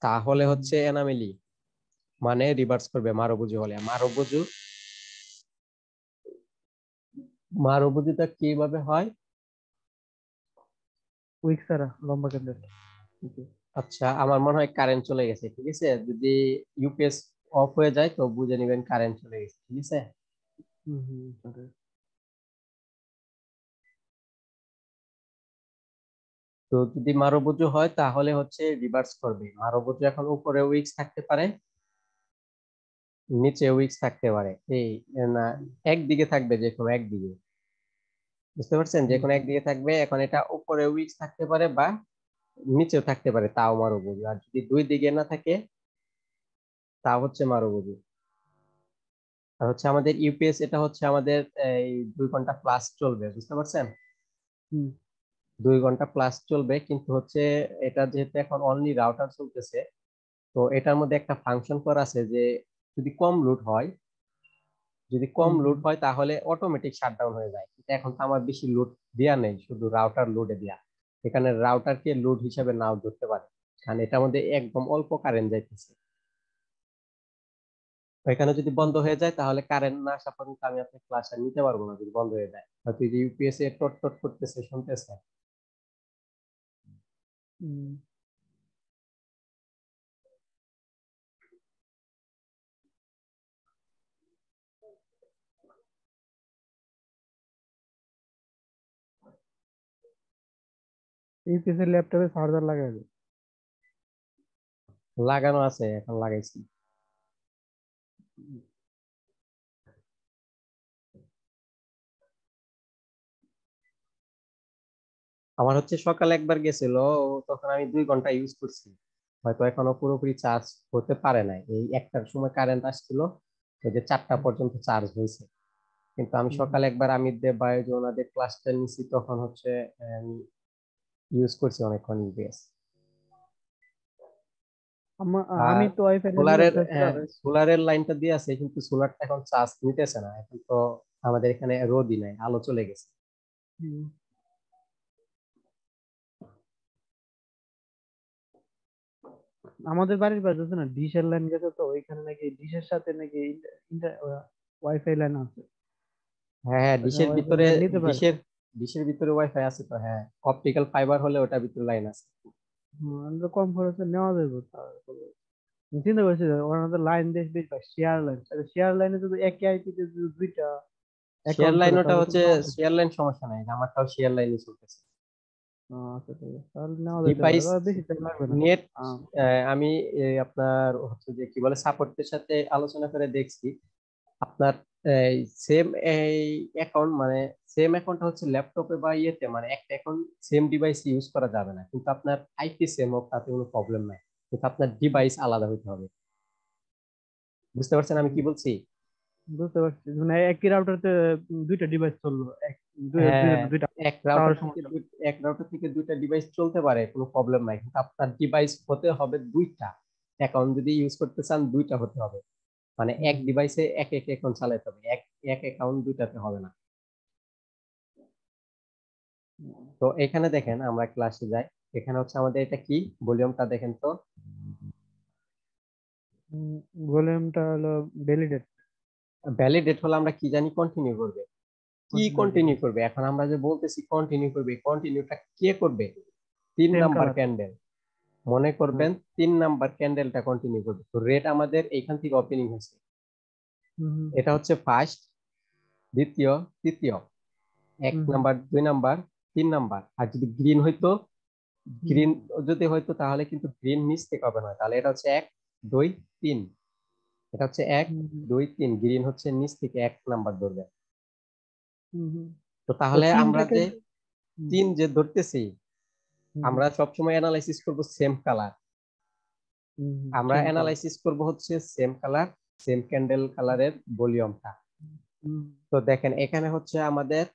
তাহলে হচ্ছে এনামেলি, মানে রিভার্স করবে মারুবুজু হলে। মারুবুজুটা কিভাবে হয়? উইক ছাড়া লম্বা ক্যান্ডেল। আচ্ছা, আমার মনে হয় কারেন্ট চলে গেছে, ঠিক আছে। যদি ইউপিএস অফ হয়ে যায় তো বুঝে নিবেন কারেন্ট চলে গেছে, ঠিক আছে। তো যদি মারুবুজু হয় তাহলে হচ্ছে রিভার্স করবে। মারুবুজু এখন উপরে উইক্স থাকতে পারে, নিচে উইক্স থাকতে পারে। এই না, একদিকে থাকবে, যে কোনো একদিকে, বুঝতে পারছেন, যে কোনো একদিকে থাকবে। এখন এটা উপরে উইক্স থাকতে পারে বা নিচেও থাকতে পারে, তাও মারুবুজু। আর যদি দুই দিকে না থাকে তা হচ্ছে মারুবুজু। আর হচ্ছে আমাদের ইউপিএস, এটা হচ্ছে আমাদের এই 2 ঘন্টা প্লাস চলবে, বুঝতে পারছেন। 2 ঘন্টা প্লাস চলবে, কিন্তু হচ্ছে এটা যেহেতু এখন অনলি রাউটার চলতেছে, তো এটার মধ্যে একটা ফাংশন করা আছে যে যদি কম লোড হয়, তাহলে অটোমেটিক শাটডাউন হয়ে যায়। কিন্তু এখন তো আমার বেশি লোড দেয়া নেই, শুধু রাউটার লোডে দেয়া। এখানে রাউটারকে লোড হিসেবে নাও ধরতে পারে, কারণ এটার মধ্যে একদম অল্প কারেন্ট যাইতেছে। এখানে যদি বন্ধ হয়ে যায় তাহলে কারেন্ট না আসা পর্যন্ত আমি আপনার ক্লাস নিতে পারবো না। যদি বন্ধ হয়ে যায়, হয়তো ইউপিএস এ টট টট করতেছে, শুনতেছে। এই পিসের ল্যাপটপে চার্জার লাগাই দেয়। লাগানো আছে, এখন লাগাইছি। আমার হচ্ছে সকালে একবার গেছিল, তখন আমি 2 ঘন্টা ইউজ করছি। হয়তো এখনো পুরোপুরি চার্জ হতে পারে নাই। এই 1টার সময় কারেন্ট আসছিল, ওই যে 4টা পর্যন্ত চার্জ হয়েছে। কিন্তু আমি সকালে একবার আমির দেব বা যে ওনাদের ক্লাসটা নিছি তখন হচ্ছে ইউজ করছি অনেকক্ষণ ইউপিএস। আর আমি তো ওয়াইফাই সোলারের রেগুলার। সোলারের লাইনটা দিয়ে আছে কিন্তু সোলারটা এখন চার্জ নিতেছে না, এখন তো আমাদের এখানে রোদই নাই, আলো চলে গেছে। আমাদের বাড়ির পাশে আছে না ডিশের লাইন গেছে, তো ওইখানে নাকি ডিশের সাথে নাকি ওয়াইফাই লাইন আছে। হ্যাঁ হ্যাঁ, ডিশের ওয়াইফাই ভিতরে লাইন নিতে পারে। ডিশের ডিশের ভিতরে ওয়াইফাই আছে তো, হ্যাঁ অপটিক্যাল ফাইবার হলে ওটার ভিতরে লাইন আছে। আমরা কম খরচে নেওয়া যাবে তাহলে। আমি চিন্তা করছি যে ওনাদের লাইন দেশ বেশ ভাই শেয়ার লাইন, শেয়ার লাইনে যদি একই আইপিতে যদি দুইটা শেয়ার অ্যাকাউন্ট লাইন চলে ওটা তাহলে তো হচ্ছে নেওয়া যাবে। শেয়ার লাইন সমস্যা নাই, আমারটাও শেয়ার লাইনই চলতেছে। আচ্ছা ঠিক আছে, তাহলে নেওয়া যেতে পারে, ডিভাইস তবে বেশি টাইম লাগবে না। নেট আহ, আমি আপনার হচ্ছে যে কি বলে সাপোর্টের সাথে আলোচনা করে দেখছি আপনার এই সেম এই অ্যাকাউন্ট মানে সেম অ্যাকাউন্টটা হচ্ছে ল্যাপটপে বা ইয়েতে মানে একটা অ্যাকাউন্ট সেম ডিভাইস ইউজ করা যাবে না, কিন্তু আপনার আইপি সেম হোক তাতে কোনো প্রবলেম নাই, কিন্তু আপনার ডিভাইস আলাদা হতে হবে। বুঝতে পারছেন আমি উম, কি বলছি? বুঝতে পারছি, মানে একই রাউটারতে দুইটা ডিভাইস চললো, দুইটা হ্যাঁ, দুইটা এক টাওয়ার রাউটার থেকে সমস্যা। এক রাউটার থেকে দুইটা ডিভাইস চলতে পারে, কোনো প্রবলেম নাই, কিন্তু আপনার ডিভাইস হতে হবে দুইটা। অ্যাকাউন্ট যদি ইউজ করতে চান দুইটা হতে হবে, মানে এক হুম ডিভাইসে এক এক অ্যাকাউন্ট চালাতে হবে, এক এক অ্যাকাউন্ট দুইটাতে হবে না। তো এখানে দেখেন আমরা ক্লাসে যাই, এখানে হচ্ছে আমাদের এটা কি ভলিউমটা দেখেন তো। ভলিউমটা হলো ভ্যালিডেট। ভ্যালিডেট হলে আমরা কি জানি কন্টিনিউ করবে, কি কন্টিনিউ করবে, কন্টিনিউ করবে, এখন আমরা যে বলতেছি কন্টিনিউ করবে, কন্টিনিউটা কে করবে? তিন সেম নাম্বার কালার। ক্যান্ডেল, মনে হ্যাঁ। করবেন 3 নাম্বার ক্যান্ডেলটা কন্টিনিউ করবে। তো রেট আমাদের এইখান থেকে ওপেনিং হয়েছে, হুম হুম এটা হচ্ছে ফার্স্ট, দ্বিতীয়, তৃতীয়, এক হুম নাম্বার, 2 নাম্বার, 3 নাম্বার। আর যদি গ্রিন হইতো, হুম গ্রিন যদি হইতো তাহলে কিন্তু গ্রিন নিচ থেকে হবে না, তাহলে এটা হচ্ছে 1 2 3, এটা হচ্ছে এক হুম হুম দুই তিন গ্রিন হচ্ছে নিচ থেকে 1 নাম্বার ধরবে। হুম হুম। তো তো তাহলে আমরা তিনটাকে। যে হুম তিন যে ধরতেছি, হুম হুম আমরা সবসময় অ্যানালাইসিস করব সেম কালার, আমরা সেম কালার। অ্যানালাইসিস করব হচ্ছে সেম কালার, সেম ক্যান্ডেল কালারের ভলিউমটা। হুম তো দেখেন এখানে হচ্ছে আমাদের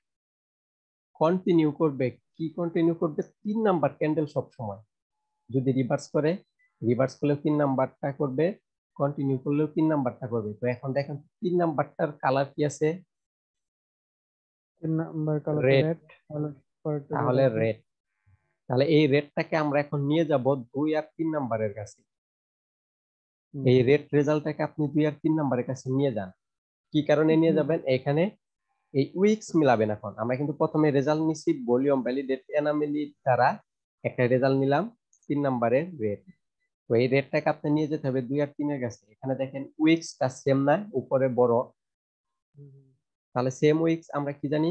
কন্টিনিউ করবে, কি কন্টিনিউ করবে? 3 নাম্বার ক্যান্ডেল সব সময়, যদি রিভার্স করে, রিভার্স করলেও 3 নাম্বারটা করবে, কন্টিনিউ করলেও 3 নাম্বারটা করবে। তো এখন দেখেন 3 নাম্বারটার কালার কি আছে? তিন নাম্বার কালার তো রেড, রেড, তাহলে পরেরটা রেড তাহলে আছে। রেড, তাহলে এই রেডটাকে আমরা এখন নিয়ে যাব 2 আর 3 নাম্বারের কাছে। হুম এই রেড রেজাল্টটাকে আপনি 2 আর 3 নাম্বারের কাছে নিয়ে যান। কি কারণে নিয়ে হুম যাবেন? এখানে এই উইকস মিলাবেন। এখন আমরা কিন্তু প্রথমে রেজাল্ট নিছি ভলিউম ভ্যালিডেট এনামেলি দ্বারা, একটা রেজাল্ট নিলাম 3 নাম্বারের রেড। তো এই রেডটাকে আপনি নিয়ে যেতে হবে 2 আর 3-এর কাছে। এখানে দেখেন উইকসটা সেম না, উপরে বড়, হুম তাহলে সেম উইকস আমরা কি জানি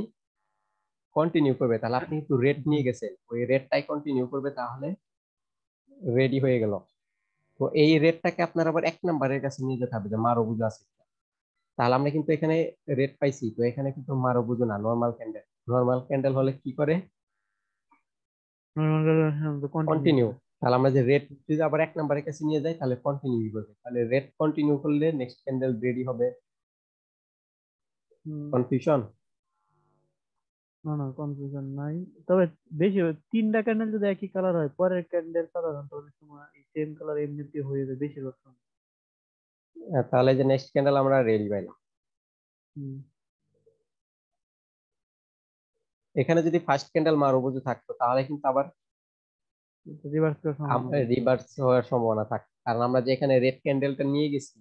কন্টিনিউ করবে, তাহলে আপনি কিন্তু রেড হুম নিয়ে গেছেন, ওই রেডটাই কন্টিনিউ করবে, তাহলে রেডি হয়ে গেল। তো এই রেডটাকে আপনার আবার 1 নাম্বারের কাছে নিয়ে যেতে হবে যে মারো আছে কিনা। তাহলে আমরা কিন্তু এখানে রেড পাইছি, তো এখানে কিন্তু মারো না, নর্মাল ক্যান্ডেল। নর্মাল ক্যান্ডেল হলে কি করে? Continue continue. করে। তাহলে আমরা যে রেড যদি আবার 1 নাম্বারের কাছে নিয়ে যাই তাহলে কন্টিনিউ করবে, তাহলে রেড কন্টিনিউ করলে নেক্সট ক্যান্ডেল রেডি হবে। হুম কনফিউশন? না না কনফিউশন নাই, তবে বেশি তিনটা ক্যান্ডেল যদি একই কালার হয়, পরের ক্যান্ডেল সাধারণত অনেক সময় সেম কালার এমনিতে হয়ে যায় বেশিরভাগ সময়। তাহলে যে নেক্সট ক্যান্ডেল আমরা রেডি পাইলাম। হুম এখানে যদি ফার্স্ট ক্যান্ডেল মারুবুজু থাকতো তাহলে কিন্তু আবার রিভার্স করার সম্ভাবনা থাকতো। রিভার্স হওয়ার সম্ভাবনা থাকতো, কারণ আমরা যে এখানে রেড ক্যান্ডেলটা নিয়ে গেছি,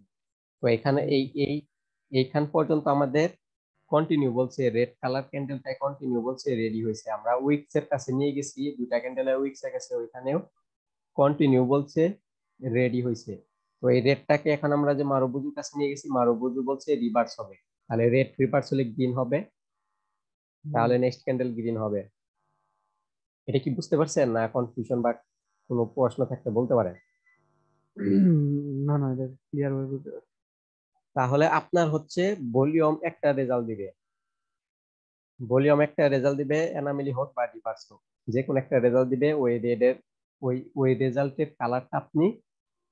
তো এখানে হুম এইখান পর্যন্ত আমাদের কন্টিনিউ বলছে, রেড কালার ক্যান্ডেলটা কন্টিনিউ বলছে রেডি হয়েছে। আমরা উইকস এর কাছে নিয়ে গেছি, 2টা ক্যান্ডেলের উইকস এর কাছে, ওইখানেও কন্টিনিউ বলছে রেডি হয়েছে। তো এই রেডটাকে এখন আমরা যে মারুবুজুর কাছে নিয়ে গেছি, মারুবুজু বলছে রিভার্স হবে, তাহলে রেড রিভার্স হলে গ্রিন হবে, হুম তাহলে নেক্সট ক্যান্ডেল গ্রিন হবে। এটা কি বুঝতে পারছেন না কনফিউশন বা কোনো প্রশ্ন থাকতে বলতে পারেন? না না, এটা ক্লিয়ার ভাবে বুঝতে পারছি। তাহলে আপনার হচ্ছে ভলিউম একটা রেজাল্ট দিবে, ভলিউম একটা রেজাল্ট দিবে, এনামেলি হোক বা রিভার্স হোক, যে কোনো একটা রেজাল্ট দিবে। ওই রেজাল্টের কালারটা আপনি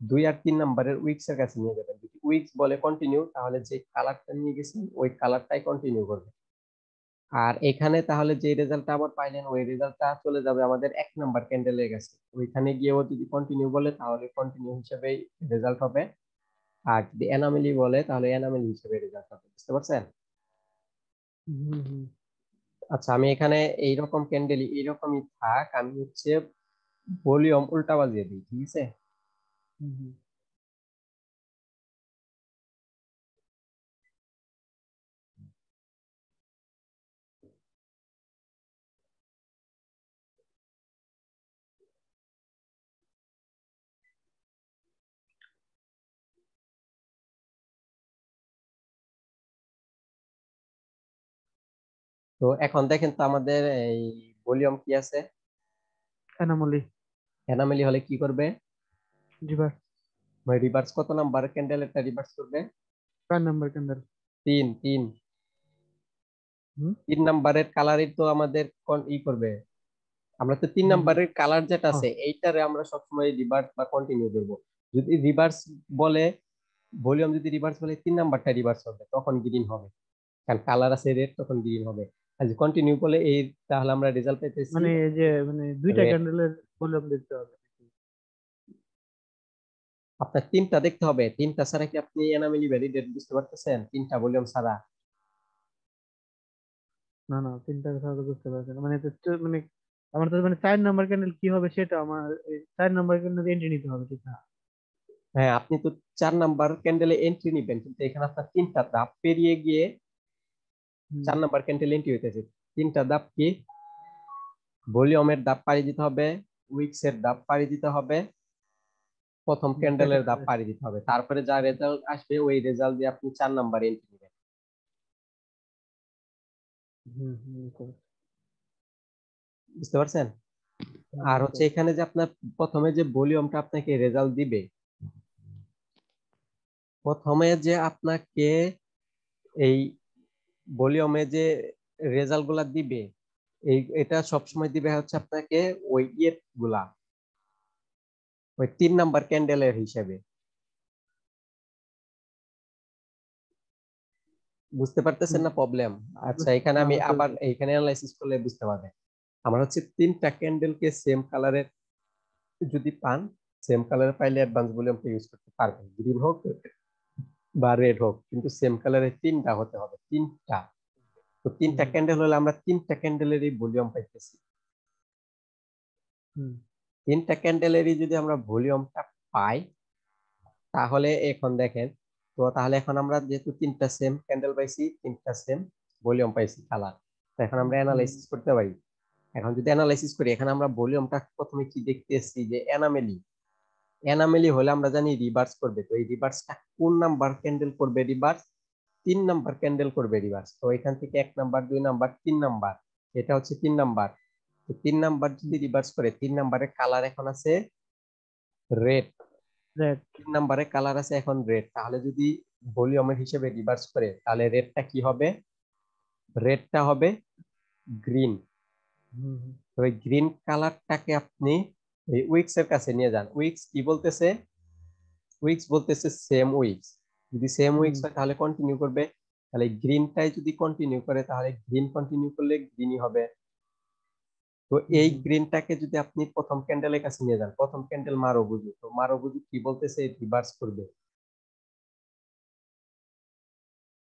2 আর 3 নাম্বারের উইকস এর কাছে নিয়ে যাবেন। যদি উইকস বলে কন্টিনিউ, তাহলে যে কালারটা নিয়ে গেছেন ওই কালারটাই কন্টিনিউ করবে। আর এখানে তাহলে যে রেজাল্টটা আবার পাইলেন ওই রেজাল্টটা চলে যাবে আমাদের 1 নাম্বার ক্যান্ডেলের কাছে। ওইখানে গিয়েও যদি কন্টিনিউ বলে তাহলে কন্টিনিউ হিসেবেই রেজাল্ট হবে। আর যদি এনামেলি বলে তাহলে এনামেলি হিসেবে রেজাল্ট হবে। বুঝতে পারছেন? হুম হুম আচ্ছা, আমি এখানে এইরকম ক্যান্ডেলই এইরকমই থাক, আমি হচ্ছে ভলিউম উল্টা বাজিয়ে দিই, ঠিক আছে? হুম হুম। তো এখন দেখেন তো আমাদের এই ভলিউম কি আছে? এনামলি। এনামেলি হলে কি করবে? রিভার্স। রিভার্স কত নাম্বার ক্যান্ডেল এটা রিভার্স করবে? 4 নাম্বার ক্যান্ডেল। 3 3। হুম। 3 নাম্বারের কালারই তো আমাদের ই করবে। আমরা তো 3 হুম হুম। নাম্বারের কালার যেটা ও, আছে এইটারে আমরা সবসময় রিভার্স বা কন্টিনিউ করব। যদি রিভার্স বলে, ভলিউম যদি রিভার্স বলে 3 নাম্বারটা রিভার্স হবে, তখন গ্রিন হবে। কারণ কালার আছে রেড, তখন গ্রিন হবে। আর যদি কন্টিনিউ বলে এই, তাহলে আমরা রেজাল্ট পেতেছি মানে এই যে মানে দুইটা রেড। ক্যান্ডেলের ভলিউম দেখতে হবে। আপনার তিনটা দেখতে হবে, তিনটা ছাড়া কি আপনি এনামেলি ভ্যালিডেট বুঝতে পারতেছেন? তিনটা ভলিউম ছাড়া। না না, তিনটা ছাড়া তো বুঝতে পারছি না। মানে মানে আমার তো মানে 4 নাম্বার ক্যান্ডেল কি হবে সেটা আমার 4 নাম্বার ক্যান্ডেল এন্ট্রি নিতে হবে, ঠিক না? হ্যাঁ, আপনি তো 4 নাম্বার ক্যান্ডেলে এন্ট্রি নিবেন, কিন্তু এখানে আপনার তিনটা ধাপ পেরিয়ে গিয়ে হুম। 4 নাম্বার ক্যান্ডেলে এন্ট্রি হইতেছে। তিনটা ধাপ কি? ভলিউমের ধাপ পাড়ি দিতে হবে, উইকস এর ধাপ পাড়ি দিতে হবে, প্রথম ক্যান্ডেলের ধাপ ক্যান্ডেল। পাড়ি দিতে হবে। তারপরে যা রেজাল্ট আসবে ওই রেজাল্ট দিয়ে আপনি 4 নাম্বার এন্ট্রি নেবেন। হুম হুম, বুঝতে পারছি। বুঝতে পারছেন? হুম, আর বুঝতে হচ্ছে পারছি। এখানে যে আপনার প্রথমে যে ভলিউমটা আপনাকে রেজাল্ট দিবে, প্রথমে যে আপনাকে এই ভলিউমে যে রেজাল্ট গুলা দিবে, এটা সবসময় দিবে হচ্ছে আপনাকে ওই গুলা, ওই 3 নাম্বার ক্যান্ডেলের হিসেবে। বুঝতে পারতেছেন হুম, না প্রবলেম? আচ্ছা, এখানে হ্যাঁ আমি বুঝতে আবার পারছি। এইখানে অ্যানালাইসিস করলে বুঝতে পারবেন। আমার হচ্ছে তিনটা ক্যান্ডেলকে সেম কালারের যদি পান, সেম কালার পাইলে অ্যাডভান্স ভলিউমটা ইউজ করতে পারবেন, গ্রিন হোক বা রেড হোক, কিন্তু সেম কালারের তিনটা হতে হবে, তিনটা। তো হুম তিনটা হুম ক্যান্ডেল হলে আমরা তিনটা ক্যান্ডেলেরই ভলিউম পাইতেছি। হুম তিনটা ক্যান্ডেলেরই যদি আমরা ভলিউমটা পাই, তাহলে এখন দেখেন তো, তাহলে এখন আমরা যেহেতু তিনটা সেম ক্যান্ডেল পাইছি, তিনটা সেম ভলিউম পাইছি কালার, এখন আমরা হুম অ্যানালাইসিস করতে পারি। এখন যদি অ্যানালাইসিস করি, এখানে আমরা ভলিউমটা প্রথমে কি দেখতেছি যে এনামেলি। এনামেলি হলে আমরা জানি রিভার্স করবে, তো এই রিভার্সটা কোন নাম্বার ক্যান্ডেল করবে রিভার্স? 3 নাম্বার ক্যান্ডেল করবে রিভার্স। তো এখান থেকে 1 নাম্বার, 2 নাম্বার, 3 নাম্বার, এটা হচ্ছে 3 নাম্বার। তো 3 নাম্বার যদি রিভার্স করে, 3 নাম্বারের কালার এখন আছে রেড। রেড। 3 নাম্বারে কালার আছে এখন রেড, তাহলে যদি ভলিউমের হিসেবে রিভার্স করে, তাহলে রেডটা কি হবে? রেডটা হবে গ্রিন। হুম হুম তো এই গ্রিন কালারটাকে আপনি এই উইক্স এর কাছে নিয়ে যান। উইক্স কি বলতেছে? উইক্স বলতেছে সেম উইক্স। যদি সেম হুম উইক্স হয় তাহলে কন্টিনিউ করবে। তাহলে গ্রিনটাই যদি কন্টিনিউ করে, তাহলে গ্রিন কন্টিনিউ করলে গ্রিনই হবে। তো হুম এই হুম গ্রিনটাকে যদি আপনি প্রথম ক্যান্ডেলের কাছে নিয়ে যান, প্রথম ক্যান্ডেল মারুবুজু, তো মারুবুজু কি বলতেছে? রিভার্স করবে।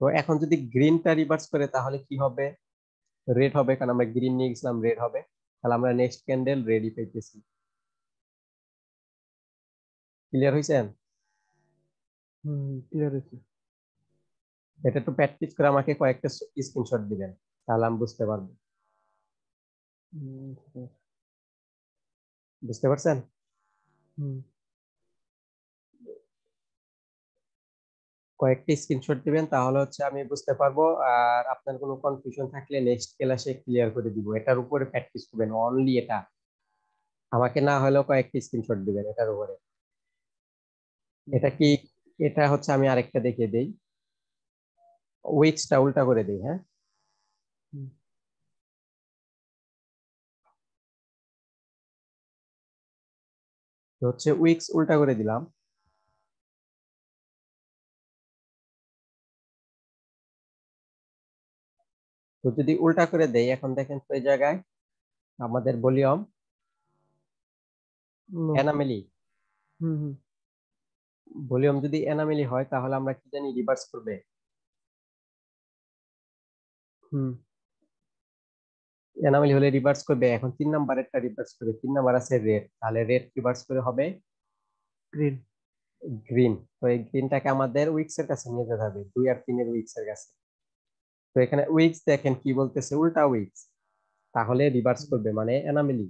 তো এখন যদি গ্রিনটা রিভার্স করে তাহলে কি হবে? রেড হবে, কারণ আমরা গ্রিন নিয়ে গেছিলাম, রেড হবে। তাহলে আমরা নেক্সট ক্যান্ডেল রেডি পাইতেছি। ক্লিয়ার হয়েছেন? ক্লিয়ার হয়েছে। এটা একটু প্র্যাকটিস করে আমাকে কয়েকটা স্ক্রিনশট দিবেন, তাহলে আমি বুঝতে পারবো। বুঝতে পারছি। বুঝতে পারছেন? হুম কয়েকটা স্ক্রিনশট দিবেন, তাহলে হচ্ছে আমি বুঝতে পারবো। আর আপনার কোনো কনফিউশন থাকলে নেক্সট ক্লাসে ক্লিয়ার করে দিব। এটার উপরে প্র্যাকটিস করবেন অনলি, এটা আমাকে না হলেও কয়েকটা স্ক্রিনশট দিবেন এটার উপরে। এটা বুঝতে কি? পারছি। এটা হচ্ছে আমি আরেকটা দেখিয়ে দেই, উইক্সটা উল্টা করে দেই, হ্যাঁ। হুম তো হচ্ছে উইক্স উল্টা করে দিলাম। যদি উল্টা করে দেই, এখন দেখেন তো এই জায়গায় আমাদের ভলিউম লো। এনামেলি, হুম হুম ভলিউম যদি এনামেলি হয় তাহলে আমরা কি জানি রিভার্স করবে। হুম এনামেলি হলে রিভার্স করবে। এখন 3 নাম্বারেরটা রিভার্স করবে, 3 নাম্বার আছে রেড, তাহলে রেড রিভার্স করে হবে গ্রিন। গ্রিন। তো এই গ্রিনটাকে আমাদের উইক্স এর কাছে নিয়ে যেতে হবে, 2 আর 3 এর উইক্স এর কাছে। তো এখানে উইক্স দেখেন কি বলতেছে, উল্টা উইক্স, তাহলে রিভার্স করবে মানে এনামেলি।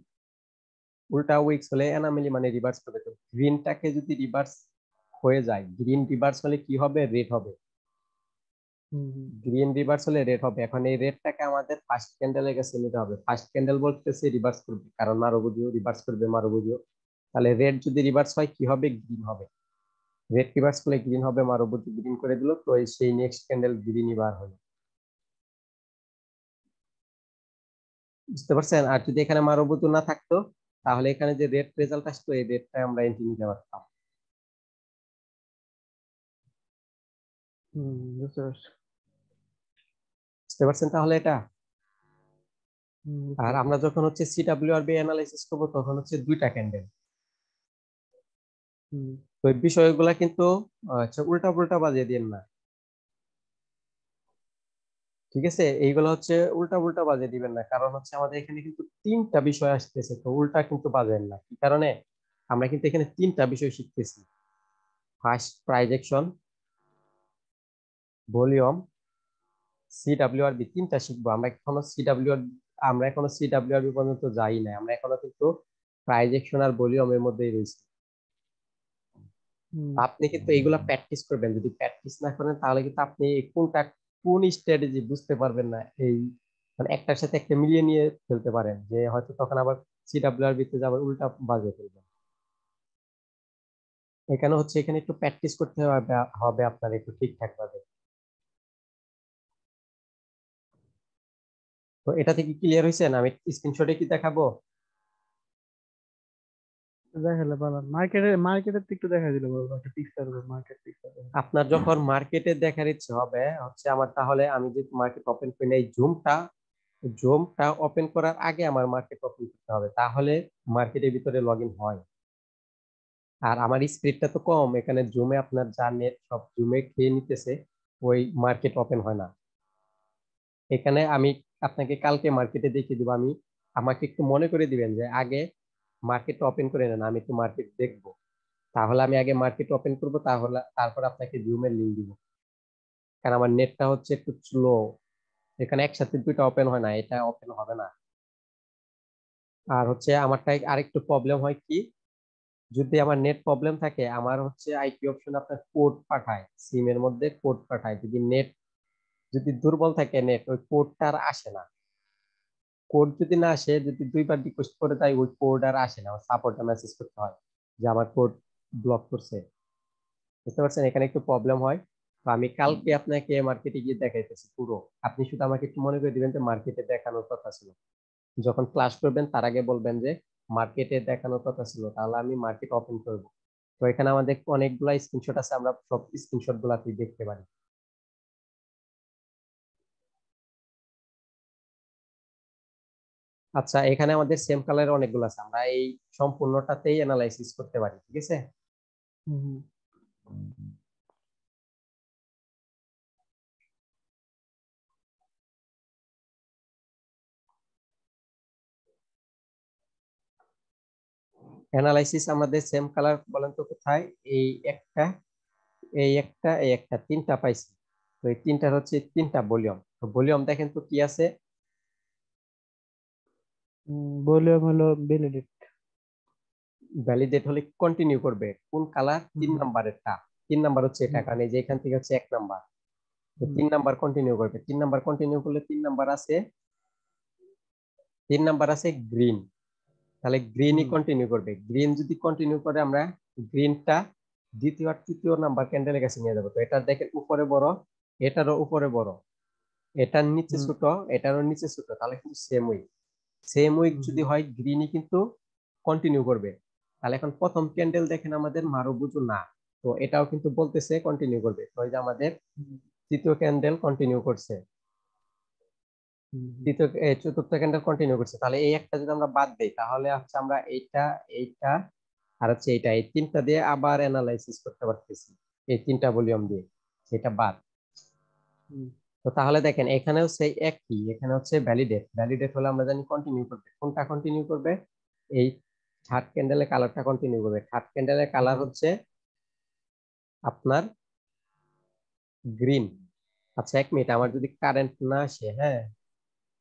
উল্টা উইক্স হলে এনামেলি মানে রিভার্স করবে। তো গ্রিনটাকে যদি রিভার্স হয়ে যায়, গ্রিন রিভার্স হলে কি হবে, রেড হবে। হুম হুম গ্রিন রিভার্স হলে রেড হবে। এখন এই রেডটাকে আমাদের ফার্স্ট ক্যান্ডেলের কাছে নিতে হবে। ফার্স্ট ক্যান্ডেল বলতেছে রিভার্স করবে, কারণ মারুবুজিও রিভার্স করবে, মারুবুজিও। তাহলে রেড যদি রিভার্স হয় কি হবে, গ্রিন হবে। রেড রিভার্স করলে গ্রিন হবে, মারুবুজি গ্রিন করে দিল, তো সেই নেক্সট ক্যান্ডেল গ্রিনই বার হলো। বুঝতে পারছেন? আর যদি এখানে মারুবুজু না থাকতো, তাহলে এখানে যে রেড রেজাল্ট আসতো, এই রেডটা আমরা এন্ট্রি নিতে পারতাম। বুঝতে পারছি। বুঝতে পারছেন তাহলে এটা? বুঝতে আর পারছি। আমরা যখন হচ্ছে সিডব্লিউআরবি অ্যানালাইসিস করবো, তখন হচ্ছে দুইটা ক্যান্ডেল। হুম তো এই বিষয়গুলা কিন্তু আচ্ছা উল্টা পুল্টা বাজিয়ে দিন না, ঠিক আছে? এইগুলো হচ্ছে উল্টা উল্টা বাজিয়ে দিবেন না, কারণ হচ্ছে আমাদের এখানে কিন্তু তিনটা বিষয় আসতেছে, তো উল্টা কিন্তু বাজেন না। কি কারণে? আমরা কিন্তু এখানে তিনটা বিষয় শিখতেছি। ফার্স্ট প্রাইজেকশন, ভলিউম, সিডব্লিউআরবি, তিনটা শিখবো আমরা এখনো। আমরা এখনো সিডব্লিউআরবি পর্যন্ত যাই না, আমরা এখনো কিন্তু প্রাইজেকশন আর ভলিউমের মধ্যেই রয়েছি। হুম আপনি কিন্তু এইগুলা প্র্যাকটিস করবেন, যদি প্র্যাকটিস না করেন তাহলে কিন্তু আপনি কোনটা কোন স্ট্র্যাটেজি বুঝতে পারবেন না। এই মানে একটার সাথে একটা মিলিয়ে নিয়ে ফেলতে পারেন, যে হয়তো তখন আবার সিডব্লিউআরবি তে আবার উল্টা বাজে ফেলবেন। এখানে হচ্ছে এখানে একটু প্র্যাকটিস করতে হবে হবে আপনার একটু ঠিকঠাক ভাবে। তো এটা থেকে ক্লিয়ার হয়েছে না? আমি স্ক্রিনশটে কি দেখাবো? দেখালে পালাম মার্কেটের তো একটু দেখা দিল বড় একটা পিকচার, মার্কেট পিকচার। আপনার যখন মার্কেটে দেখার ইচ্ছে হবে হচ্ছে আমার, তাহলে আমি যে মার্কেট ওপেন করি না, এই জুমটা ওপেন করার আগে আমার মার্কেট ওপেন করতে হবে, তাহলে মার্কেটের ভিতরে লগ ইন হয়। আর আমার স্পিডটা তো কম, এখানে জুমে আপনার যা নেট সব জুমে খেয়ে নিতেছে, ওই মার্কেট ওপেন হয় না। এখানে আমি আপনাকে কালকে মার্কেটে দেখিয়ে দিব। আমাকে একটু মনে করে দিবেন যে আগে মার্কেট ওপেন করে নেন, আমি একটু মার্কেট দেখবো। তাহলে আমি আগে মার্কেট ওপেন করব, তাহলে তারপর আপনাকে জুমের লিঙ্ক দিব। কারণ আমার নেটটা হচ্ছে একটু স্লো, এখানে একসাথে দুইটা ওপেন হয় না, এটা ওপেন হবে না। আর হচ্ছে আমারটাই আরেকটু প্রবলেম হয় কি, যদি আমার নেট প্রবলেম থাকে, আমার হচ্ছে আইপি অপশন আপনার কোড পাঠায়, সিমের মধ্যে কোড পাঠায়। যদি দুর্বল থাকে নেট, ওই কোডটা আর আসে না। কোড যদি না আসে, যদি দুইবার রিকোয়েস্ট করে তাই ওই কোড আর আসে না, সাপোর্টে মেসেজ করতে হয় যে আমার কোড ব্লক করছে। বুঝতে পারছেন? এখানে একটু প্রবলেম হয়। তো আমি কালকে আপনাকে মার্কেটে গিয়ে দেখাইতেছি পুরো। আপনি শুধু আমাকে একটু মনে করে দিবেন যে মার্কেটে দেখানোর কথা ছিল। যখন ক্লাস করবেন তার আগে বলবেন যে মার্কেটে দেখানোর কথা ছিল, তাহলে আমি মার্কেট ওপেন করব। তো এখানে আমাদের অনেকগুলা স্ক্রিনশট আছে, আমরা সব স্ক্রিনশট গুলাতেই দেখতে পারি। আচ্ছা, এখানে আমাদের সেম কালারের অনেকগুলো আছে, আমরা এই সম্পূর্ণটাতেই অ্যানালাইসিস করতে পারি, ঠিক আছে? হুম হুম অ্যানালাইসিস আমাদের সেম কালার বলেন তো কোথায়? এই একটা, এই একটা, এই একটা, তিনটা পাইছি। তো এই তিনটার হচ্ছে তিনটা ভলিউম। তো ভলিউম দেখেন তো কি আছে। ভলিউম হলো ভ্যালিডেট। ভ্যালিডেট হলে কন্টিনিউ করবে কোন কালার? হুম 3 নাম্বারেরটা। 3 নাম্বার হচ্ছে এটা, হুম কারণ এই যে এখান থেকে হচ্ছে 1 নাম্বার। তো হুম 3 নাম্বার কন্টিনিউ করবে, 3 নাম্বার কন্টিনিউ করলে 3 নাম্বার আছে, 3 নাম্বার আছে গ্রিন, তাহলে গ্রিনই হুম কন্টিনিউ করবে। গ্রিন যদি কন্টিনিউ করে, আমরা গ্রিনটা দ্বিতীয় আর তৃতীয় নাম্বার ক্যান্ডেলের কাছে নিয়ে যাবো। তো এটা দেখেন উপরে বড়, এটারও উপরে বড়, এটার নিচে হুম ছোট, এটারও নিচে ছোট, তাহলে কিন্তু সেম উইক। সেম উইক হুম যদি হুম হয়, গ্রিনই কিন্তু কন্টিনিউ করবে। তাহলে এখন প্রথম ক্যান্ডেল দেখেন আমাদের মারুবুজু না, তো এটাও কিন্তু বলতেছে কন্টিনিউ করবে। তো এই যে আমাদের হুম তৃতীয় ক্যান্ডেল কন্টিনিউ করছে। চতুর্থ ক্যান্ডেল কন্টিনিউ করছে, তাহলে এই একটা যদি আমরা বাদ দেই তাহলে হচ্ছে আমরা এইটা এইটা আর হচ্ছে এইটা, এই তিনটা দিয়ে আবার অ্যানালাইসিস করতে পারতেছি, এই তিনটা ভলিউম দিয়ে, সেটা বাদ। তো তাহলে দেখেন এখানেও সেই একই, এখানে হচ্ছে ভ্যালিডেট, ভ্যালিডেট হলে আমরা জানি কন্টিনিউ করবে, কোনটা কন্টিনিউ করবে, এই থার্ড ক্যান্ডেলের কালারটা কন্টিনিউ করবে। থার্ড ক্যান্ডেলের কালার হচ্ছে আপনার গ্রিন। আচ্ছা এক মিনিট, আমার যদি কারেন্ট না আসে, হ্যাঁ,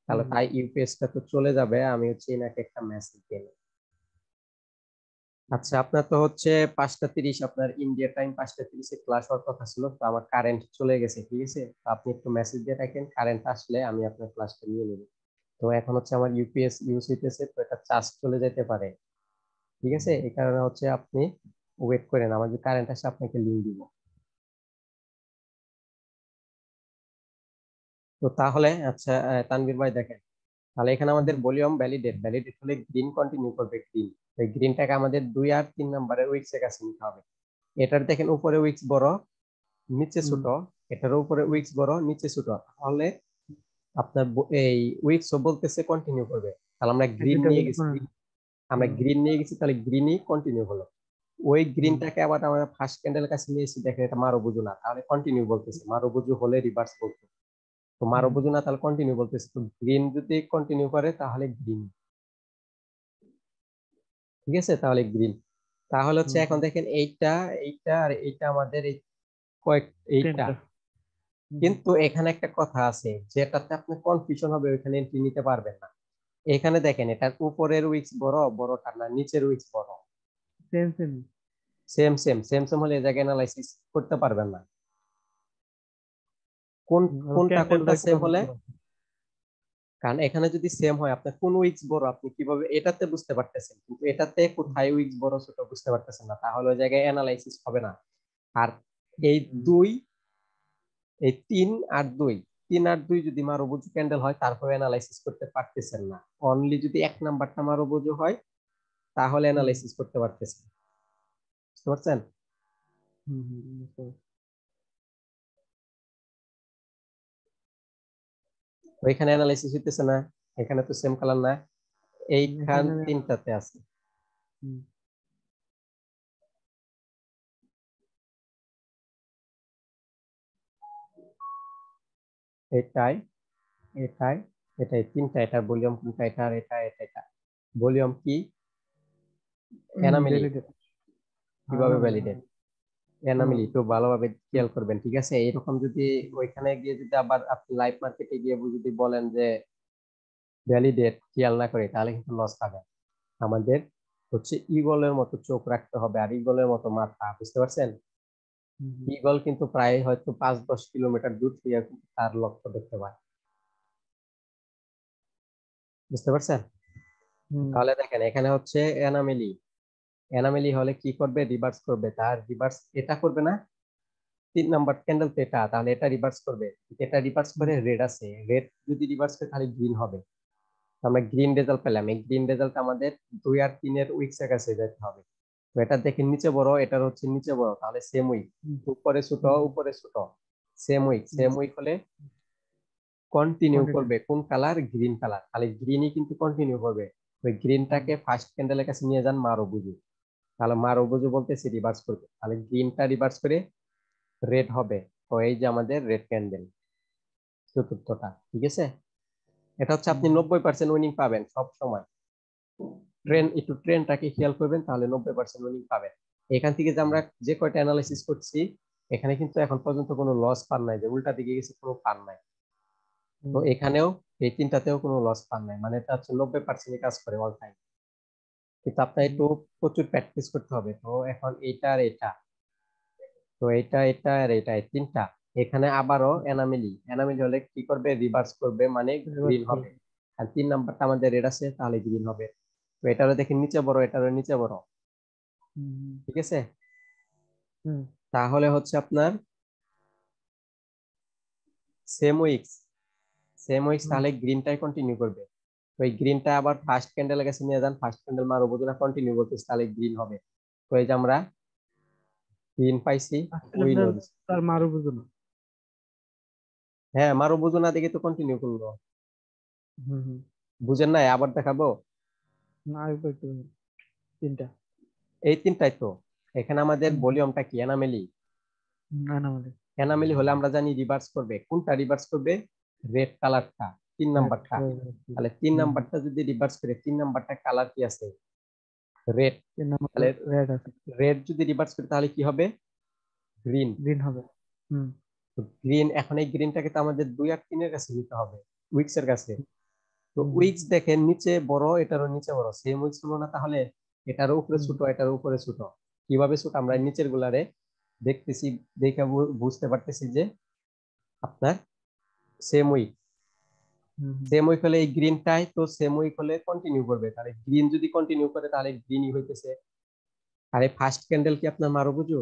তাহলে তাই ইউপিএসটা তো চলে যাবে, আমি হচ্ছে এনাকে একটা মেসেজ দিই। আচ্ছা আপনার তো হচ্ছে 5টা 30, আপনার ইন্ডিয়া টাইম 5টা 30-এ ক্লাস হওয়ার কথা ছিল, তো আমার কারেন্ট চলে গেছে, ঠিক আছে, তো আপনি একটু মেসেজ দিয়ে রাখেন, কারেন্ট আসলে আমি আপনার ক্লাসটা নিয়ে নেব। তো এখন হচ্ছে আমার ইউপিএস ইউজ হইতেছে, তো এটা চার্জ চলে যেতে পারে, ঠিক আছে, এই কারণে হচ্ছে আপনি ওয়েট করেন, আমার যদি কারেন্ট আসে আপনাকে লিঙ্ক দিব। তো তাহলে আচ্ছা তানভীর ভাই দেখেন, তাহলে এখানে আমাদের ভলিউম ভ্যালিডেট, ভ্যালিডেট হলে গ্রিন কন্টিনিউ করবে, গ্রিন, এই গ্রিনটাকে আমাদের 2 আর 3 নম্বরের উইক্স এর কাছে নিতে হবে। এটার দেখেন উপরে উইক্স বড় নিচে ছোট, এটার উপরে উইক্স বড় নিচে ছোট, তাহলে আপনার এই উইক্স বলতেছে কন্টিনিউ করবে, তাহলে আমরা গ্রিন নিয়ে গেছি, আমরা গ্রিন নিয়ে গেছি, তাহলে গ্রিনই কন্টিনিউ হলো। ওই গ্রিনটাকে আবার আমরা ফার্স্ট ক্যান্ডেলের কাছে নিয়ে এসে দেখেন এটা মারুবুজু না, তাহলে কন্টিনিউ বলতেছে, মারুবুজু হলে রিভার্স বলতো, তো মারুবুজু না তাহলে কন্টিনিউ বলতেছে, তো গ্রিন যদি কন্টিনিউ করে তাহলে গ্রিন, ঠিক আছে, তাহলে গ্রিন। তাহলে হচ্ছে এখন দেখেন এইটা এইটা আর এইটা আমাদের এই কয়েক এইটা, কিন্তু এখানে একটা কথা আছে যেটাতে আপনি কনফিউশন হবে, ওইখানে এন্ট্রি নিতে পারবেন না। এখানে দেখেন এটার উপরের উইক্স বড়, বড়টা না নিচের উইক্স বড়, same same same same same same হলে এই জায়গায় অ্যানালাইসিস করতে পারবেন না, কোন কোনটা ক্যান্ডেলটা কোনটা একটু সেম হলে, পার্থক্য আছে। কারণ এখানে যদি সেম হয় আপনার কোন উইক্স বড় আপনি কিভাবে এটাতে বুঝতে পারতেছেন, কিন্তু এটাতে কোথায় উইক্স বড় ছোট বুঝতে পারতেছেন না, তাহলে ওই জায়গায় অ্যানালাইসিস হবে না। আর এই দুই, এই 3 আর 2, 3 আর 2 যদি মারুবুজু ক্যান্ডেল হয় তারপরে অ্যানালাইসিস করতে পারতেছেন না, অনলি যদি এক নাম্বারটা মারুবুজু হয় তাহলে অ্যানালাইসিস করতে পারতেছেন, বুঝতে পারছেন? বুঝতে পারছি। তো এখানে অ্যানালাইসিস হইতেছে না, এখানে তো সেম কালার না, এইখান এখানে তিনটাতে আছে, হুম, এটাই এটাই এটাই তিনটা, এটার ভলিউম কোনটা, এটা আর এটা এটা এটা ভলিউম কি, এনামেলি, ভ্যালিডেট কিভাবে ভ্যালিডেট, এনামেলি হ্যাঁ একটু ভালোভাবে খেয়াল করবেন, ঠিক আছে, এরকম যদি ওইখানে গিয়ে যদি আবার আপনি লাইভ মার্কেটে গিয়ে যদি বলেন যে ভ্যালিডেট খেয়াল না করে তাহলে কিন্তু লস খাবেন। আমাদের হচ্ছে ঈগলের মতো চোখ রাখতে হবে আর ঈগলের মতো মাথা, বুঝতে পারছেন? ঈগল কিন্তু প্রায় হয়তো 5-10 কিলোমিটার দূর থেকে কিন্তু তার লক্ষ্য দেখতে পায়, বুঝতে পারছেন? তাহলে দেখেন এখানে হচ্ছে এনামেলি, এনামেলি হলে কি করবে, রিভার্স করবে, তার রিভার্স এটা করবে না, 3 নাম্বার ক্যান্ডেল তো এটা, তাহলে এটা রিভার্স করবে, এটা রিভার্স করে রেড আছে, রেড যদি রিভার্স করে তাহলে গ্রিন হবে, তো আমরা গ্রিন রেজাল্ট পেলাম, এই গ্রিন রেজাল্ট আমাদের 2 আর 3 এর উইক্স এর কাছে যেতে হবে, তো এটা দেখেন নিচে বড়, এটার হচ্ছে নিচে বড়, তাহলে সেম উইক, উপরে ছোট উপরে ছোট, সেম উইক, সেম উইক হলে কন্টিনিউ কন্টিনিউ করবে কোন কালার, গ্রিন কালার, তাহলে গ্রিনই কিন্তু কন্টিনিউ করবে, ওই গ্রিনটাকে ফার্স্ট ক্যান্ডেলের কাছে নিয়ে যান মারুবুজু, তাহলে মারুবুজু বলতেছে রিভার্স করবে, তাহলে গ্রিনটা রিভার্স করে রেড হবে, তো এই যে আমাদের রেড ক্যান্ডেল চতুর্থটা, ঠিক আছে, এটা হচ্ছে আপনি 90% উইনিং পাবেন সব সময়, একটু ট্রেনটাকে খেয়াল করবেন তাহলে 90% উইনিং পাবেন। এখান থেকে যে আমরা যে কয়টা অ্যানালাইসিস করছি এখানে কিন্তু এখন পর্যন্ত কোনো লস পান নাই, যে উল্টা দিকে গেছে কোনো পান নাই, তো এখানেও এই তিনটাতেও কোনো লস পান নাই, মানে এটা হচ্ছে 90% কাজ করে অল টাইম, কিন্তু আপনার একটু প্রচুর প্র্যাকটিস করতে হবে। তো এখন এইটা আর এটা, তো এটা এটা আর এটা এই তিনটা, এখানে আবারও এনামেলি, এনামেলি হলে কি করবে, রিভার্স করবে মানে রিভার্স গ্রিন হবে, করবে আর 3 নাম্বারটা আমাদের রেড আছে তাহলে গ্রিন হবে, তো এটারও দেখেন নিচে বড় এটারও নিচে বড়, ঠিক আছে, তাহলে হচ্ছে আপনার সেম উইক্স, সেম উইক্স তাহলে গ্রিনটাই কন্টিনিউ করবে, তো এই গ্রিনটা আবার ফার্স্ট ক্যান্ডেলের কাছে নিয়ে যান, ফার্স্ট ক্যান্ডেল মারো বুঝো না কন্টিনিউ করতেছে তাহলে গ্রিন হবে, তো এই যে আমরা গ্রিন পাইছি, উইন ক্যান্ডেল হয়েছে। তার মারু বুঝো না হ্যাঁ মারো বুঝো না দেখে তো কন্টিনিউ করলো, হুম হুম। বুঝেন নাই? আবার দেখাবো। না একটু তিনটা। এই তিনটাই তো। এখানে আমাদের হুম হুম। ভলিউমটা কি? এনামেলি। না না মানে এনামেলি হলে আমরা জানি রিভার্স করবে। কোনটা রিভার্স করবে? রেড কালারটা, 3 নাম্বারটা। তাহলে তিন হুম হুম। নাম্বারটা যদি রিভার্স করে, 3 নাম্বারটা কালার কি আছে? রেড। তিন নাম্বার তাহলে রেড আছে। রেড যদি রিভার্স করে তাহলে কি হবে? গ্রিন। গ্রিন হবে। হুম গ্রিন, এখন এই গ্রিনটাকে তো আমাদের 2 আর 3 এর কাছে নিতে হবে, উইক্স এর কাছে। তো হুম হুম। উইক্স দেখেন নিচে বড়, এটারও নিচে বড়, সেম উইক্স হলো না? তাহলে এটারও উপরে হুম ছোট, এটারও উপরে ছোট। কিভাবে ছোট? আমরা হুম নিচের গুলারে দেখতেছি, দেখে বুঝতে পারতেছি যে আপনার সেম উইক। হুম হুম। সেম উইক হলে এই গ্রিনটাই তো সেম উইক হলে কন্টিনিউ করবে, তাহলে গ্রিন যদি কন্টিনিউ করে তাহলে গ্রিনই হইতেছে। আর এই ফার্স্ট ক্যান্ডেল কি আপনার মারুবুজু?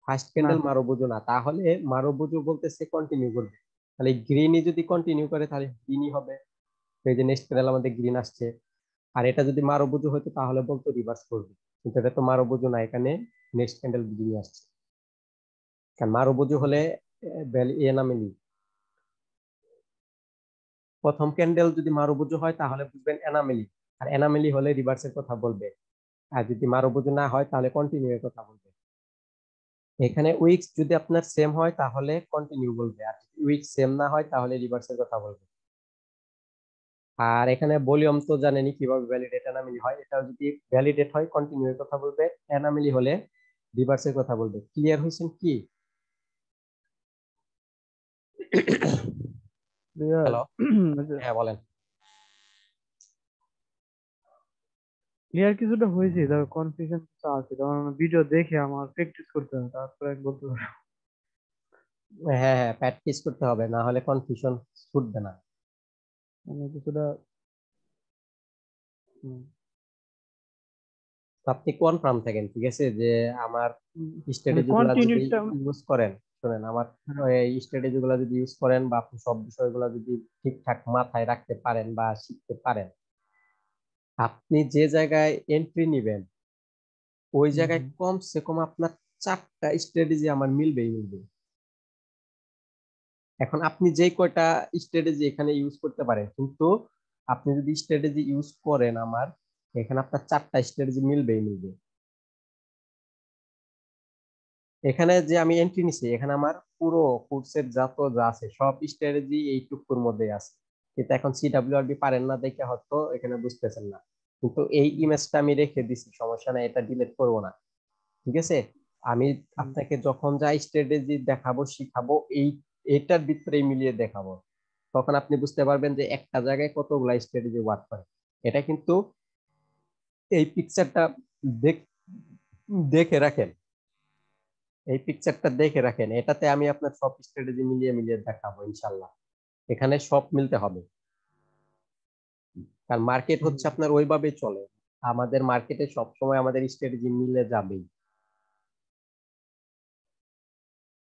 ফার্স্ট না। ক্যান্ডেল মারুবুজু না, তাহলে মারুবুজু বলতেছে কন্টিনিউ করবে। তাহলে গ্রিনই যদি কন্টিনিউ করে তাহলে গ্রিনই হবে। তো এই যে নেক্সট ক্যান্ডেল আমাদের গ্রিন আসছে। আর এটা যদি মারুবুজু হতো তাহলে বলতো রিভার্স করবে, কিন্তু এটা তো মারুবুজু না, এখানে নেক্সট ক্যান্ডেল গ্রিন আসছে। কারণ মারুবুজু হলে এনামেলি। প্রথম ক্যান্ডেল যদি মারুবুজু হয় তাহলে বুঝবেন এনামেলি, আর এনামেলি হলে রিভার্সের কথা বলবে। আর যদি মারুবুজু না হয় তাহলে কন্টিনিউ এর কথা বলবে। এখানে উইকস যদি আপনার সেম হয় তাহলে কন্টিনিউ বলবে, আর যদি উইকস সেম না হয় তাহলে রিভার্সের কথা বলবে। আর এখানে ভলিউম তো জানেনই কিভাবে ভ্যালিডেট এনামেলি হয়, এটা যদি ভ্যালিডেট হয় কন্টিনিউ এর কথা বলবে, এনামেলি হলে রিভার্সের কথা বলবে। ক্লিয়ার হয়েছেন কি? ক্লিয়ার। হ্যালো। হ্যাঁ বলেন। ক্লিয়ার কিছুটা হয়েছে, তবে কনফিউশন কিছু আছে, কারণ ভিডিও দেখে আমার প্র্যাকটিস করতে হবে, তারপরে আমি বলতে পারবো। হ্যাঁ হ্যাঁ, প্র্যাকটিস করতে হবে, না হলে কনফিউশন ছুটবে না। মানে কিছুটা। হুম। তো আপনি কনফার্ম থাকেন, ঠিক আছে, যে আমার মানে স্ট্র্যাটেজি গুলা যদি কন্টিনিউটা। ইউজ করেন, শুনেন আমার স্ট্র্যাটেজি গুলা যদি ইউজ করেন বা আপনি সব বিষয়গুলো যদি ঠিকঠাক মাথায় রাখতে পারেন বা শিখতে পারেন, আপনি যে জায়গায় এন্ট্রি নিবেন ওই জায়গায় কমসে কম আপনার 4টা স্ট্র্যাটেজি আমার মিলবেই মিলবে। এখন আপনি যে কয়টা স্ট্র্যাটেজি এখানে ইউজ করতে পারেন, কিন্তু আপনি যদি স্ট্র্যাটেজি ইউজ করেন আমার এখানে, আপনার 4টা স্ট্র্যাটেজি মিলবেই মিলবে। এখানে যে আমি এন্ট্রি নিছি এখানে আমার পুরো কোর্সের যা আছে সব স্ট্র্যাটেজি এইটুকুর মধ্যে আছে। কিন্তু এখন সিডব্লিউআরবি পারেন না দেখে হয়তো এখানে বুঝতেছেন না, কিন্তু এই ইমেজটা আমি রেখে দিছি, সমস্যা নাই, এটা ডিলিট করবো না। ঠিক আছে, আমি আপনাকে যখন যা স্ট্র্যাটেজি দেখাবো শিখাবো এই এটার ভিতরে মিলিয়ে দেখাবো, তখন আপনি বুঝতে পারবেন যে একটা জায়গায় কতগুলা স্ট্র্যাটেজি ওয়ার্ক করে। এটা কিন্তু এই পিকচারটা দেখে রাখেন, এই পিকচারটা দেখে রাখেন, এটাতে আমি আপনার সব স্ট্র্যাটেজি মিলিয়ে মিলিয়ে দেখাবো ইনশাল্লাহ। এখানে সব মিলতে হবে, কারণ মার্কেট হচ্ছে আপনার ওইভাবেই চলে। আমাদের মার্কেটে সব সময় আমাদের স্ট্র্যাটেজি মিলে যাবেই।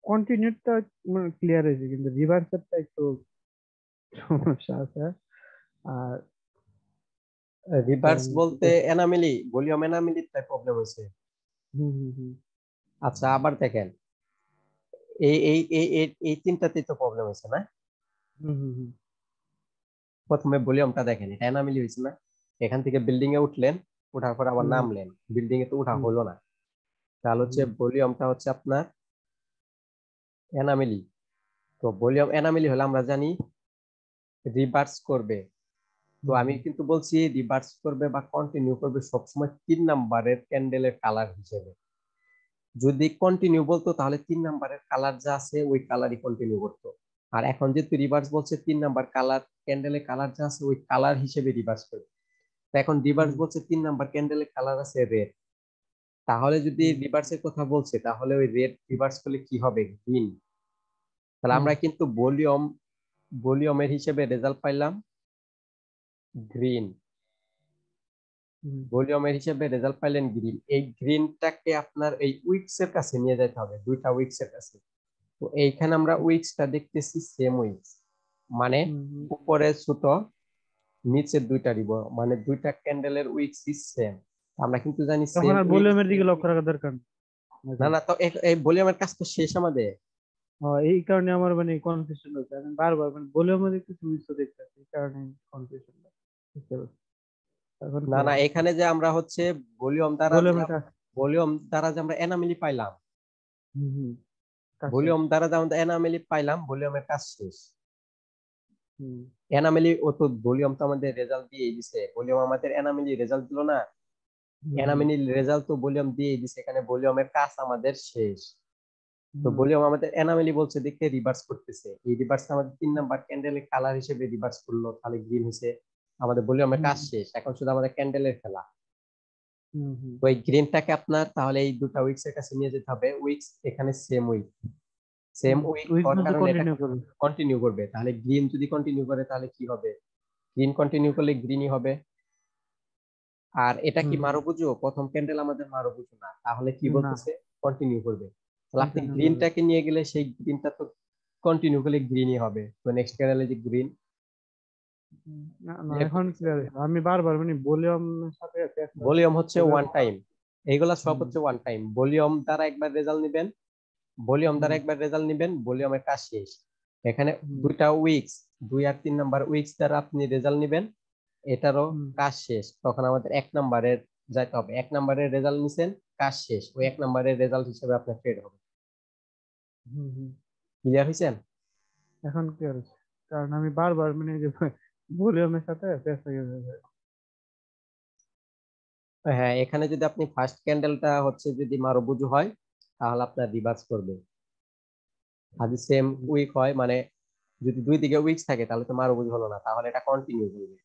কন্টিনিউটা মানে ক্লিয়ার হয়েছে, কিন্তু রিভার্সারটা একটু সমস্যা আছে। আর একটা রিভার্স বলতে এনামেলি, ভলিউম এনামেলির প্রবলেম হয়েছে। হুম হুম হুম আচ্ছা আবার দেখেন, এই তিনটাতেই তো প্রবলেম হয়েছে না? হুম হুম হুম প্রথমে ভলিউমটা দেখেন, এটা এনামেলি হয়েছে না? এখান থেকে বিল্ডিং এ উঠলেন, উঠার পর আবার হুম নামলেন, বিল্ডিং এ তো উঠা হুম হলো না। তাহলে হচ্ছে হুম ভলিউমটা হচ্ছে আপনার এনামেলি। তো ভলিউম এনামেলি হলে আমরা জানি রিভার্স করবে। তো হুম আমি হুম কিন্তু বলছি রিভার্স করবে বা কন্টিনিউ করবে সবসময় 3 নাম্বারের ক্যান্ডেলের কালার হিসেবে। যদি কন্টিনিউ বলতো তাহলে 3 নাম্বারের কালার যা আছে ওই কালারই কন্টিনিউ করতো। আর এখন যেহেতু রিভার্স বলছে, 3 নাম্বার কালার ক্যান্ডেলের কালার যা আছে ওই কালার হিসেবে রিভার্স করবে। তো এখন রিভার্স হুম বলছে 3 নাম্বার ক্যান্ডেলের কালার আছে রেড, তাহলে যদি হুম রিভার্সের কথা বলছে তাহলে ওই রেড রিভার্স করলে কি হবে? গ্রিন। তাহলে হুম আমরা কিন্তু ভলিউমের হিসেবে রেজাল্ট পাইলাম গ্রিন। হুম ভলিউমের হিসেবে রেজাল্ট পাইলেন গ্রিন, এই গ্রিনটাকে আপনার এই উইকস এর কাছে নিয়ে যেতে হবে, 2টা উইকস এর কাছে। তো এইখানে আমরা উইকসটা দেখতেছি সেম উইকস, মানে হুম হুম। উপরে ছোট নিচের 2টা দিব, মানে 2টা ক্যান্ডেলের উইকস সেম। আমরা কিন্তু জানি তখন সেম আর উইকস। ভলিউমের দিকে লক্ষ্য রাখার দরকার নেই না নাকি? না, তো এই ভলিউমের কাজ তো শেষ আমাদের। এই কারণে আমার মানে কনফিউশন হচ্ছে, আমি বারবার মানে বলেও মানে কিছু উইকসও দেখতেছি, এই কারণে কনফিউশন বুঝতে পারছি। এখন কি না না, হবে? এখানে যে আমরা হচ্ছে ভলিউম দ্বারা বলে যে মানে কাজ। ভলিউম দ্বারা যে আমরা এনামেলি পাইলাম, হুম হুম, কাজ শেষ। ভলিউম দ্বারা যে আমরা এনামেলি পাইলাম, ভলিউমের কাজ শেষ। হুম এনামেলি ও তো ভলিউম তো আমাদের রেজাল্ট দিয়ে দিছে, ভলিউম আমাদের এনামেলি রেজাল্ট দিল না, হুম হুম এনামেলি রেজাল্ট তো ভলিউম দিয়ে দিছে, এখানে ভলিউমের কাজ আমাদের শেষ। তো হুম ভলিউম আমাদের এনামেলি বলছে দেখে রিভার্স করতেছে, এই রিভার্স আমাদের 3 নাম্বার ক্যান্ডেলের কালার হিসেবে রিভার্স করলো, তাহলে গ্রিন হয়েছে। আমাদের ভলিউমের হুম কাজ শেষ, এখন শুধু আমাদের ক্যান্ডেলের খেলা। হুম হুম তো এই গ্রিনটাকে আপনার তাহলে এই দুটা উইক্স এর কাছে নিয়ে যেতে হবে, উইক্স এখানে সেম উইক, সেম হুম। উইক উইক হওয়ার বলতে কারণে এটা কন্টিনিউ করবে। কন্টিনিউ করবে, তাহলে গ্রিন যদি কন্টিনিউ করে তাহলে কি হবে, গ্রিন কন্টিনিউ করলে গ্রিনই হবে। আর এটা কি হুম হুম। মারুবুজু, প্রথম ক্যান্ডেল আমাদের মারুবুজু না, তাহলে কি না, বলতেছে, কন্টিনিউ করবে। তাহলে আপনি কন্টিনিউ করবে। গ্রিনটাকে নিয়ে গেলে সেই গ্রিনটা তো কন্টিনিউ করলে গ্রিনই হবে, তো নেক্সট ক্যান্ডেলে যে গ্রিন। না না, ক্লিয়ার এখন করতেছে? ক্লিয়ার। আমি বারবার মানে ভলিউম সাথে একটা ভলিউম হচ্ছে ভলিউম। ওয়ান টাইম, এইগুলা সব হুম হচ্ছে ওয়ান টাইম। ভলিউম দ্বারা একবার রেজাল্ট নেবেন, ভলিউম হুম দ্বারা একবার রেজাল্ট নেবেন, ভলিউমের কাজ শেষ। এখানে হুম দুইটা উইকস, 2 আর 3 নাম্বার উইকস দ্বারা আপনি রেজাল্ট নেবেন, এটারও হুম কাজ শেষ। তখন আমাদের 1 নাম্বারের যাইতে হবে, 1 নাম্বারের রেজাল্ট নিছেন, কাজ শেষ, ওই 1 নাম্বারের রেজাল্ট হিসেবে আপনার ট্রেড হবে। হুম হুম। ক্লিয়ার হয়েছেন? এখন ক্লিয়ার হচ্ছে, কারণ আমি বারবার মানে এই যে ভলিউমের সাথে ব্যস্ত হয়ে গেছে। হ্যাঁ, এখানে যদি আপনি ফার্স্ট ক্যান্ডেলটা হচ্ছে যদি মারুবুজু হয়, তাহলে আপনার রিভার্স করবে। যদি সেম উইক হয়, মানে যদি দুই দিকে উইকস থাকে তাহলে তো মারুবুজু হলো না, তাহলে এটা কন্টিনিউ করবে।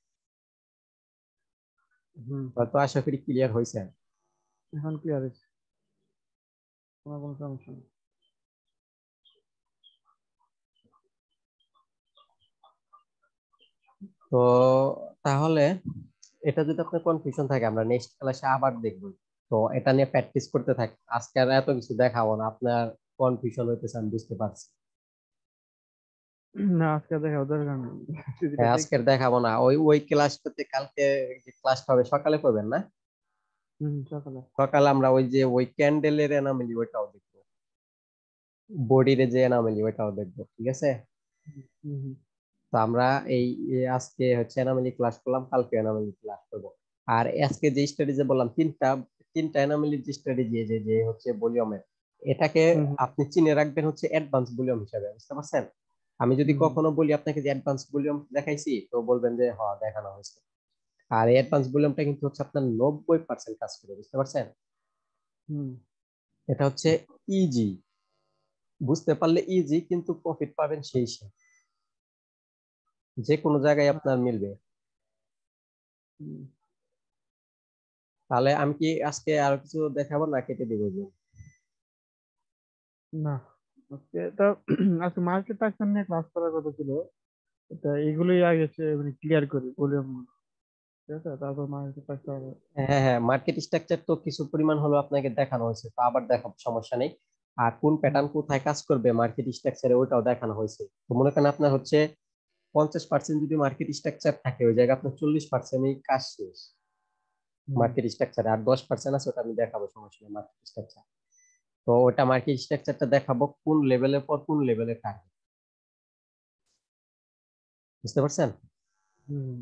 হুম। তো আশা করি ক্লিয়ার হয়েছে। এখন ক্লিয়ার হচ্ছে, কোনো সমস্যা নেই। তো তাহলে এটা যদি আপনার কনফিউশন থাকে, আমরা নেক্সট ক্লাসে আবার দেখবো। তো এটা নিয়ে প্র্যাকটিস করতে থাকি, আজকে আর এত কিছু দেখাবো না, আপনার কনফিউশন হইতেছে আমি বুঝতে পারছি। না, আজকে দেখা দরকার নেই, সেটা হ্যাঁ, দেখতে। আজকের দেখাবো না, ওই ওই ক্লাসটাতে কালকে যে ক্লাসটা হবে সকালে করবেন না, হুম, সকালে। সকালে আমরা ওই যে ওই ক্যান্ডেলের এনামেলি ওইটাও দেখবো, বডির যে এনামেলি ওইটাও দেখবো, ঠিক আছে? হুম হুম হুম। তো আমরা এই আজকে হচ্ছে এনামেলি ক্লাস করলাম, কালকে এনামেলি ক্লাস করবো। আর আজকে যে স্টাডি যে বললাম, তিনটা তিনটা এনামেলি যে স্টাডি যে যে হচ্ছে ভলিউমের, এটাকে হুম আপনি চিনে রাখবেন হচ্ছে অ্যাডভান্স ভলিউম হিসাবে, বুঝতে পারছেন? আমি যদি হুম হুম কখনো বলি আপনাকে যে অ্যাডভান্স ভলিউম দেখাইছি, তো বলবেন যে হ্যাঁ দেখানো হয়েছে। আর এই অ্যাডভান্স ভলিউমটা কিন্তু হচ্ছে আপনার 90% কাজ করে, বুঝতে পারছেন? হুম। এটা হচ্ছে ইজি, বুঝতে পারলে ইজি, কিন্তু প্রফিট পাবেন সেই সে, যে কোনো জায়গায় আপনার মিলবে। হুম। তাহলে আমি কি আজকে আর কিছু দেখাবো না কেটে দিব? না, আজকে তো আজকে মার্কেট টাকশন নিয়ে ক্লাস করার কথা ছিল। তা এগুলোই আগে মানে ক্লিয়ার করি ভলিউম গুলো, ঠিক আছে, তারপর মার্কেট টাকশন। হ্যাঁ হ্যাঁ, মার্কেট স্ট্রাকচার তো কিছু পরিমাণ হলো আপনাকে দেখানো হয়েছে, তো আবার দেখাবো, সমস্যা নেই। আর কোন হুম প্যাটার্ন কোথায় কাজ করবে মার্কেট স্ট্রাকচারে, ওটাও দেখানো হয়েছে। তো মনে করেন আপনার হচ্ছে 50% যদি মার্কেট স্ট্রাকচার থাকে, ওই জায়গায় আপনার 40%ই কাজ শেষ হুম মার্কেট স্ট্রাকচারে, আর 10% আছে ওটা আমি দেখাবো, সমস্যা নেই মার্কেট স্ট্রাকচার। তো ওটা মার্কেট স্ট্রাকচারটা দেখাবো কোন লেভেলের পর কোন লেভেলে থাকে, বুঝতে পারছেন? হুম।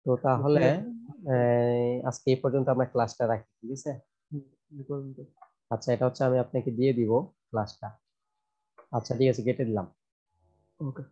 তো তাহলে ঠিক আছে। আজকে এই পর্যন্ত আমরা ক্লাসটা রাখি, ঠিক আছে? হুম, এই পর্যন্ত। আচ্ছা, এটা হচ্ছে আমি আপনাকে দিয়ে দিব ক্লাসটা। আচ্ছা ঠিক আছে, কেটে দিলাম। ওকে।